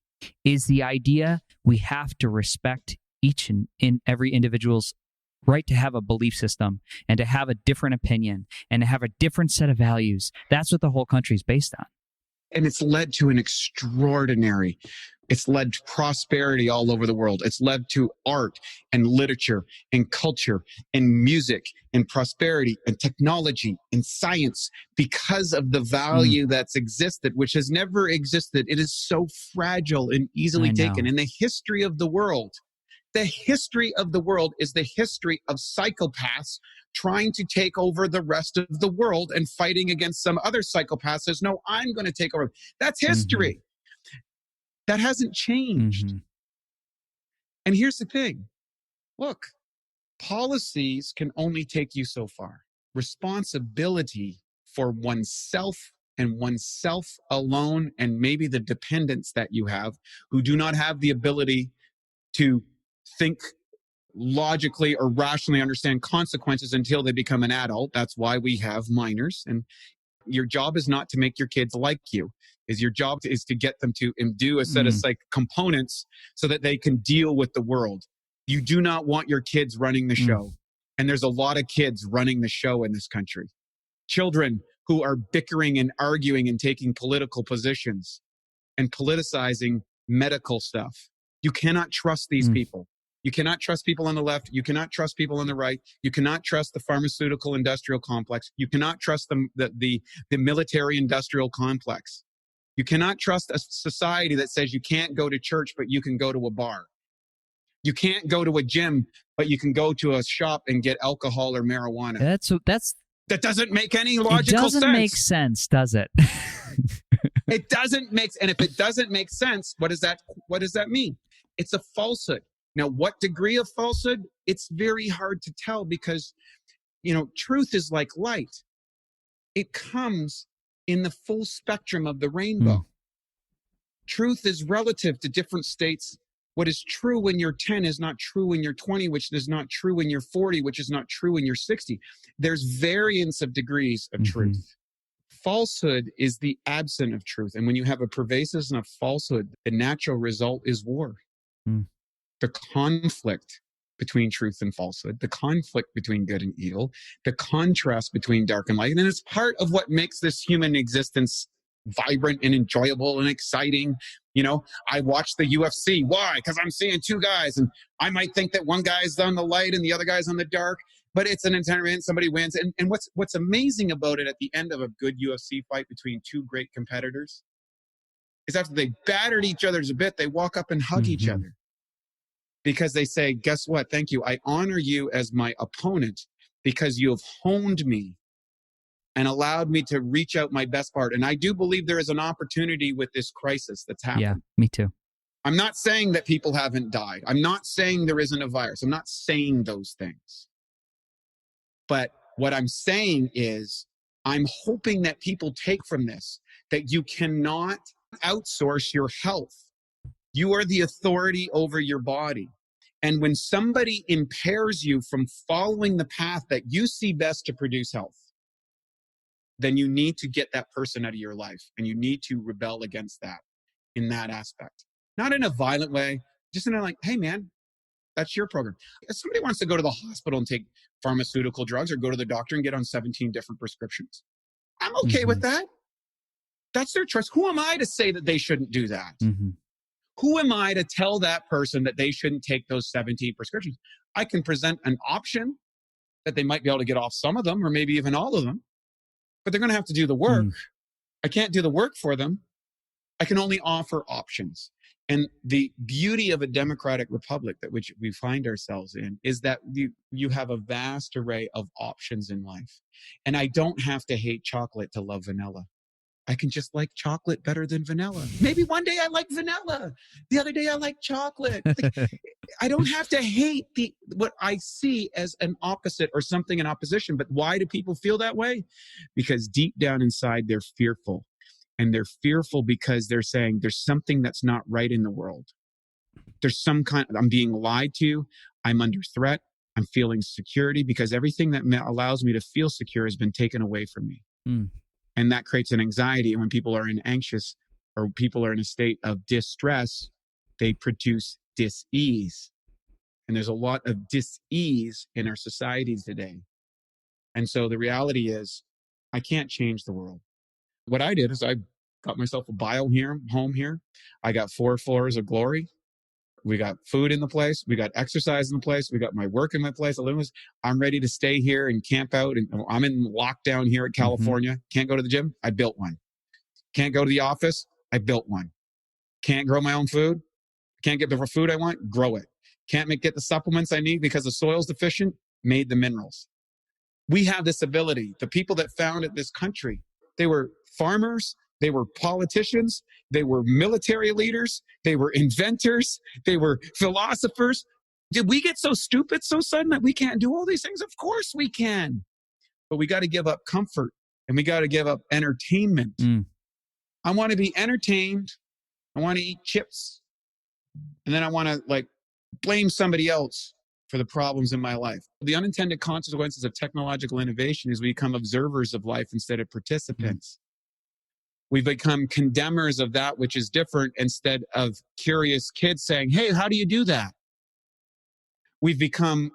is the idea we have to respect each and every individual's right to have a belief system and to have a different opinion and to have a different set of values. That's what the whole country is based on. And it's led to it's led to prosperity all over the world. It's led to art and literature and culture and music and prosperity and technology and science because of the value that's existed, which has never existed. It is so fragile and easily taken. In the history of the world, is the history of psychopaths trying to take over the rest of the world and fighting against some other psychopaths says, no, I'm going to take over. That's history. That hasn't changed. And here's the thing. Look, policies can only take you so far. Responsibility for oneself and oneself alone, and maybe the dependents that you have who do not have the ability to think logically or rationally understand consequences until they become an adult. That's why we have minors. And your job is not to make your kids like you. Your job is to get them to imbue a set of components so that they can deal with the world. You do not want your kids running the show. And there's a lot of kids running the show in this country. Children who are bickering and arguing and taking political positions and politicizing medical stuff. You cannot trust these people. You cannot trust people on the left. You cannot trust people on the right. You cannot trust the pharmaceutical industrial complex. You cannot trust the military industrial complex. You cannot trust a society that says you can't go to church, but you can go to a bar. You can't go to a gym, but you can go to a shop and get alcohol or marijuana. That doesn't make any logical sense. It doesn't make sense, does it? It doesn't make, and if it doesn't make sense, what does that mean? It's a falsehood. Now, what degree of falsehood? It's very hard to tell because, truth is like light. It comes in the full spectrum of the rainbow. Truth is relative to different states What is true when you're 10 is not true when you're 20, which is not true when you're 40, which is not true when you're 60. There's variance of degrees of truth. Falsehood is the absence of truth. And when you have a pervasiveness of falsehood, the natural result is war. The conflict between truth and falsehood, the conflict between good and evil, the contrast between dark and light. And it's part of what makes this human existence vibrant and enjoyable and exciting. You know, I watch the UFC. Why? Because I'm seeing two guys, and I might think that one guy's on the light and the other guy's on the dark, but it's an entertainment. Somebody wins. And what's amazing about it at the end of a good UFC fight between two great competitors is after they battered each other's a bit, they walk up and hug each other. Because they say, guess what? Thank you. I honor you as my opponent because you have honed me and allowed me to reach out my best part. And I do believe there is an opportunity with this crisis that's happened. Yeah, me too. I'm not saying that people haven't died. I'm not saying there isn't a virus. I'm not saying those things. But what I'm saying is I'm hoping that people take from this that you cannot outsource your health. You are the authority over your body. And when somebody impairs you from following the path that you see best to produce health, then you need to get that person out of your life, and you need to rebel against that in that aspect. Not in a violent way, just in a like, hey man, that's your program. If somebody wants to go to the hospital and take pharmaceutical drugs or go to the doctor and get on 17 different prescriptions, I'm okay with that. That's their choice. Who am I to say that they shouldn't do that? Who am I to tell that person that they shouldn't take those 17 prescriptions? I can present an option that they might be able to get off some of them or maybe even all of them, but they're going to have to do the work. I can't do the work for them. I can only offer options. And the beauty of a democratic republic that which we find ourselves in is that you have a vast array of options in life. And I don't have to hate chocolate to love vanilla. I can just like chocolate better than vanilla. Maybe one day I like vanilla. The other day I like chocolate. I don't have to hate what I see as an opposite or something in opposition. But why do people feel that way? Because deep down inside, they're fearful. And they're fearful because they're saying there's something that's not right in the world. There's I'm being lied to. I'm under threat. I'm feeling security because everything that allows me to feel secure has been taken away from me. And that creates an anxiety. And when people are anxious or people are in a state of distress, they produce dis-ease. And there's a lot of dis-ease in our societies today. And so the reality is, I can't change the world. What I did is I got myself a home here. I got 4 floors of glory. We got food in the place. We got exercise in the place. We got my work in my place. I'm ready to stay here and camp out. And I'm in lockdown here at California. Can't go to the gym. I built one. Can't go to the office. I built one. Can't grow my own food. Can't get the food I want. Grow it. Can't get the supplements I need because the soil's deficient. Made the minerals. We have this ability. The people that founded this country, they were farmers. They were politicians. They were military leaders. They were inventors. They were philosophers. Did we get so stupid so sudden that we can't do all these things? Of course we can. But we got to give up comfort and we got to give up entertainment. I want to be entertained. I want to eat chips. And then I want to blame somebody else for the problems in my life. The unintended consequences of technological innovation is we become observers of life instead of participants. We become condemners of that which is different instead of curious kids saying, hey, how do you do that? We've become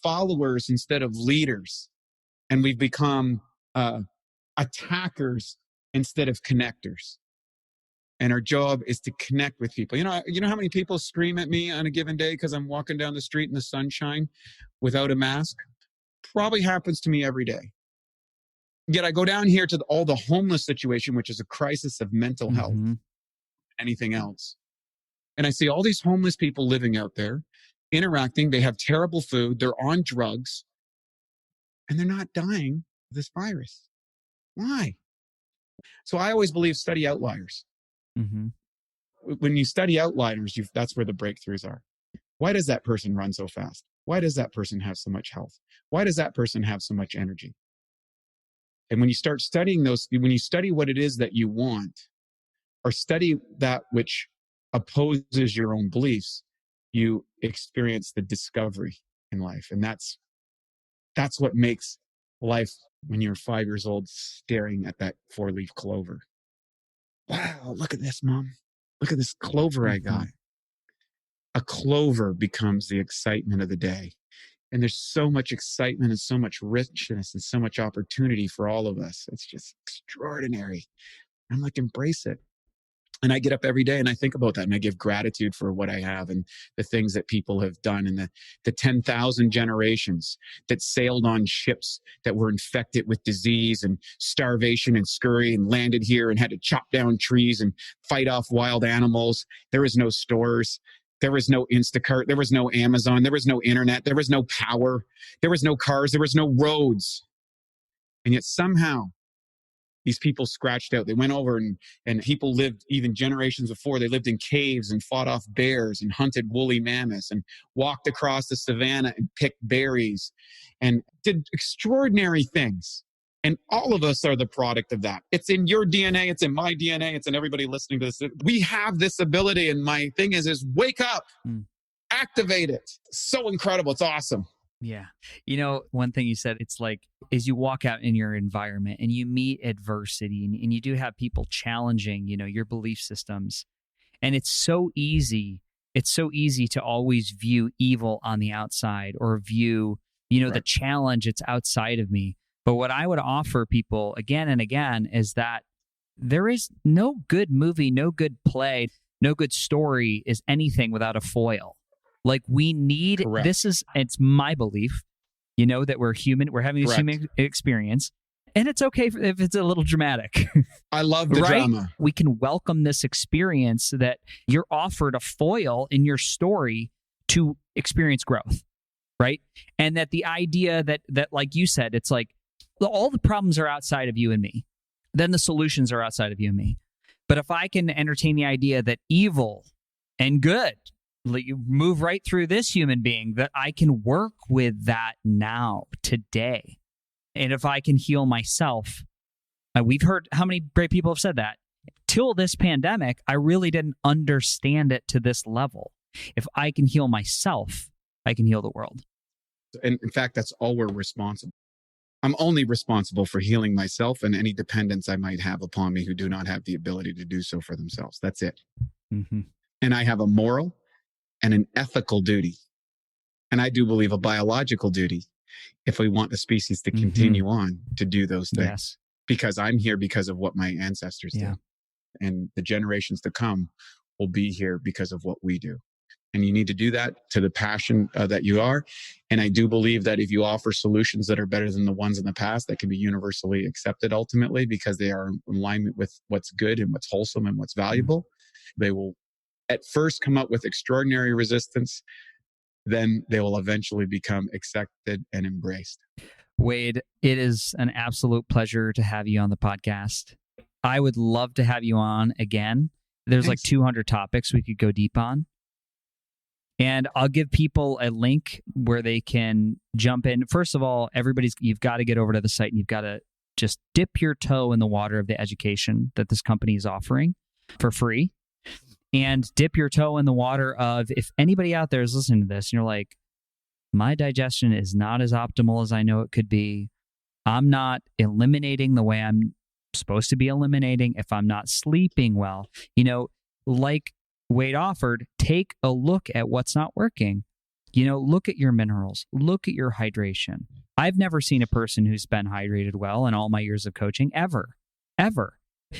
followers instead of leaders. And we've become attackers instead of connectors. And our job is to connect with people. You know how many people scream at me on a given day because I'm walking down the street in the sunshine without a mask? Probably happens to me every day. Yet I go down here to all the homeless situation, which is a crisis of mental health, anything else. And I see all these homeless people living out there, interacting. They have terrible food. They're on drugs. And they're not dying of this virus. Why? So I always believe study outliers. When you study outliers, that's where the breakthroughs are. Why does that person run so fast? Why does that person have so much health? Why does that person have so much energy? And when you start studying when you study what it is that you want, or study that which opposes your own beliefs, you experience the discovery in life. And that's what makes life when you're 5 years old staring at that 4-leaf clover. Wow, look at this, Mom. Look at this clover I got. A clover becomes the excitement of the day. And there's so much excitement and so much richness and so much opportunity for all of us. It's just extraordinary. I'm like, embrace it. And I get up every day and I think about that and I give gratitude for what I have and the things that people have done and the 10,000 generations that sailed on ships that were infected with disease and starvation and scurry and landed here and had to chop down trees and fight off wild animals. There was no stores. There was no Instacart. There was no Amazon. There was no internet. There was no power. There was no cars. There was no roads. And yet somehow these people scratched out. They went over and people lived even generations before. They lived in caves and fought off bears and hunted woolly mammoths and walked across the savannah and picked berries and did extraordinary things. And all of us are the product of that. It's in your DNA. It's in my DNA. It's in everybody listening to this. We have this ability. And my thing is wake up, activate it. So incredible. It's awesome. Yeah. You know, one thing you said, it's like, as you walk out in your environment and you meet adversity and you do have people challenging, you know, your belief systems. And it's so easy to always view evil on the outside or view, you know, the challenge it's outside of me. But what I would offer people again and again is that there is no good movie, no good play, no good story is anything without a foil. Like we need, it's my belief, you know, that we're human, we're having this human experience, and it's okay if it's a little dramatic. I love the drama. We can welcome this experience that you're offered a foil in your story to experience growth, right? And that the idea that like you said, it's like all the problems are outside of you and me. Then the solutions are outside of you and me. But if I can entertain the idea that evil and good, you move right through this human being, that I can work with that now, today. And if I can heal myself, we've heard how many great people have said that. Till this pandemic, I really didn't understand it to this level. If I can heal myself, I can heal the world. And in fact, that's all we're responsible. I'm only responsible for healing myself and any dependents I might have upon me who do not have the ability to do so for themselves. That's it. Mm-hmm. And I have a moral and an ethical duty. And I do believe a biological duty if we want the species to continue on to do those things. Yes. Because I'm here because of what my ancestors did. And the generations to come will be here because of what we do. And you need to do that to the passion that you are. And I do believe that if you offer solutions that are better than the ones in the past, that can be universally accepted ultimately because they are in alignment with what's good and what's wholesome and what's valuable, they will at first come up with extraordinary resistance. Then they will eventually become accepted and embraced. Wade, it is an absolute pleasure to have you on the podcast. I would love to have you on again. There's like 200 topics we could go deep on. And I'll give people a link where they can jump in. First of all, you've got to get over to the site and you've got to just dip your toe in the water of the education that this company is offering for free. And dip your toe in the water of, if anybody out there is listening to this and you're like, my digestion is not as optimal as I know it could be. I'm not eliminating the way I'm supposed to be eliminating. If I'm not sleeping well, you know, like Wade offered, take a look at what's not working. You know, look at your minerals, look at your hydration. I've never seen a person who's been hydrated well in all my years of coaching, ever.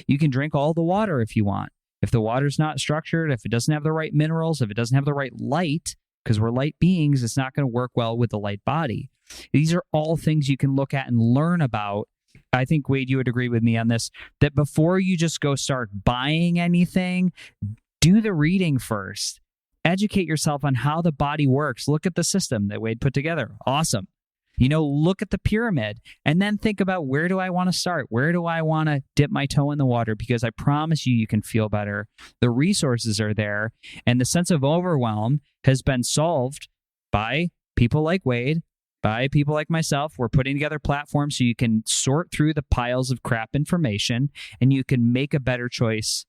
You can drink all the water if you want. If the water's not structured, if it doesn't have the right minerals, if it doesn't have the right light, because we're light beings, it's not going to work well with the light body. These are all things you can look at and learn about. I think, Wade, you would agree with me on this, that before you just go start buying anything, do the reading first. Educate yourself on how the body works. Look at the system that Wade put together. Awesome. You know, look at the pyramid and then think about, where do I want to start? Where do I want to dip my toe in the water? Because I promise you can feel better. The resources are there. And the sense of overwhelm has been solved by people like Wade, by people like myself. We're putting together platforms so you can sort through the piles of crap information and you can make a better choice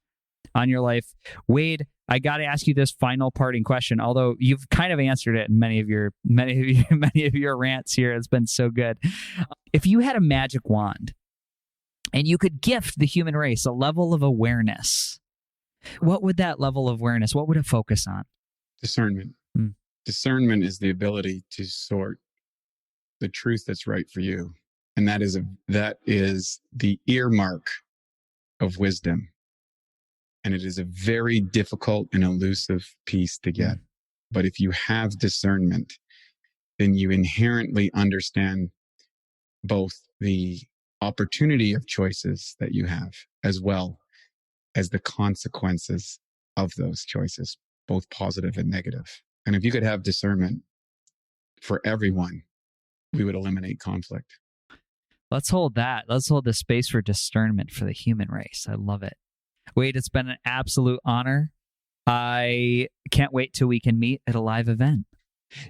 on your life. Wade, I got to ask you this final parting question, although you've kind of answered it in many of your rants here. It's been so good. If you had a magic wand and you could gift the human race a level of awareness, what would that level of awareness, what would it focus on? Discernment. Discernment is the ability to sort the truth that's right for you. And that is the earmark of wisdom. And it is a very difficult and elusive piece to get. But if you have discernment, then you inherently understand both the opportunity of choices that you have, as well as the consequences of those choices, both positive and negative. And if you could have discernment for everyone, we would eliminate conflict. Let's hold that. Let's hold the space for discernment for the human race. I love it. Wade, it's been an absolute honor. I can't wait till we can meet at a live event.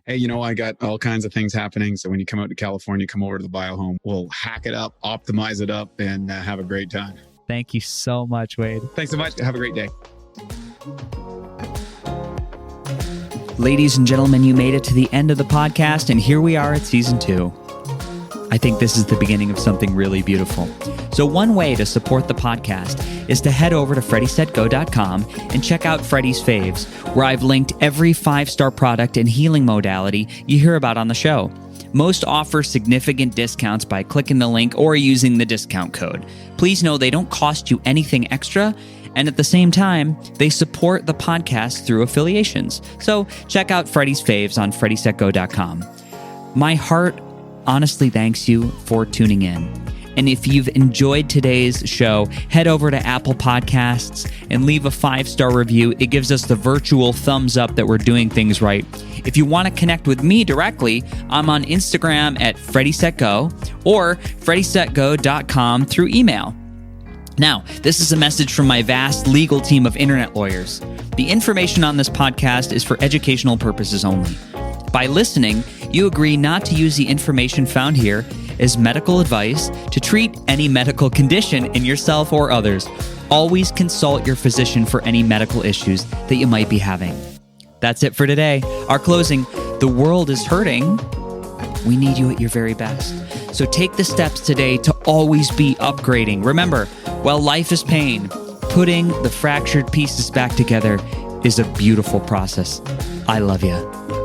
Hey, I got all kinds of things happening. So when you come out to California, come over to the BioHome. We'll hack it up, optimize it up, and have a great time. Thank you so much, Wade. Thanks so much. Have a great day. Ladies and gentlemen, you made it to the end of the podcast, and here we are at season 2. I think this is the beginning of something really beautiful. So one way to support the podcast is to head over to FreddieSaidGo.com and check out Freddie's Faves, where I've linked every 5-star product and healing modality you hear about on the show. Most offer significant discounts by clicking the link or using the discount code. Please know they don't cost you anything extra, and at the same time, they support the podcast through affiliations. So check out Freddie's Faves on FreddieSaidGo.com. My heart honestly thanks you for tuning in. And if you've enjoyed today's show, head over to Apple Podcasts and leave a 5-star review. It gives us the virtual thumbs up that we're doing things right. If you want to connect with me directly, I'm on Instagram at FreddieSaidGo or FreddieSaidGo.com through email. Now, this is a message from my vast legal team of internet lawyers. The information on this podcast is for educational purposes only. By listening, you agree not to use the information found here as medical advice to treat any medical condition in yourself or others. Always consult your physician for any medical issues that you might be having. That's it for today. Our closing, the world is hurting. We need you at your very best. So take the steps today to always be upgrading. Remember, while life is pain, putting the fractured pieces back together is a beautiful process. I love you.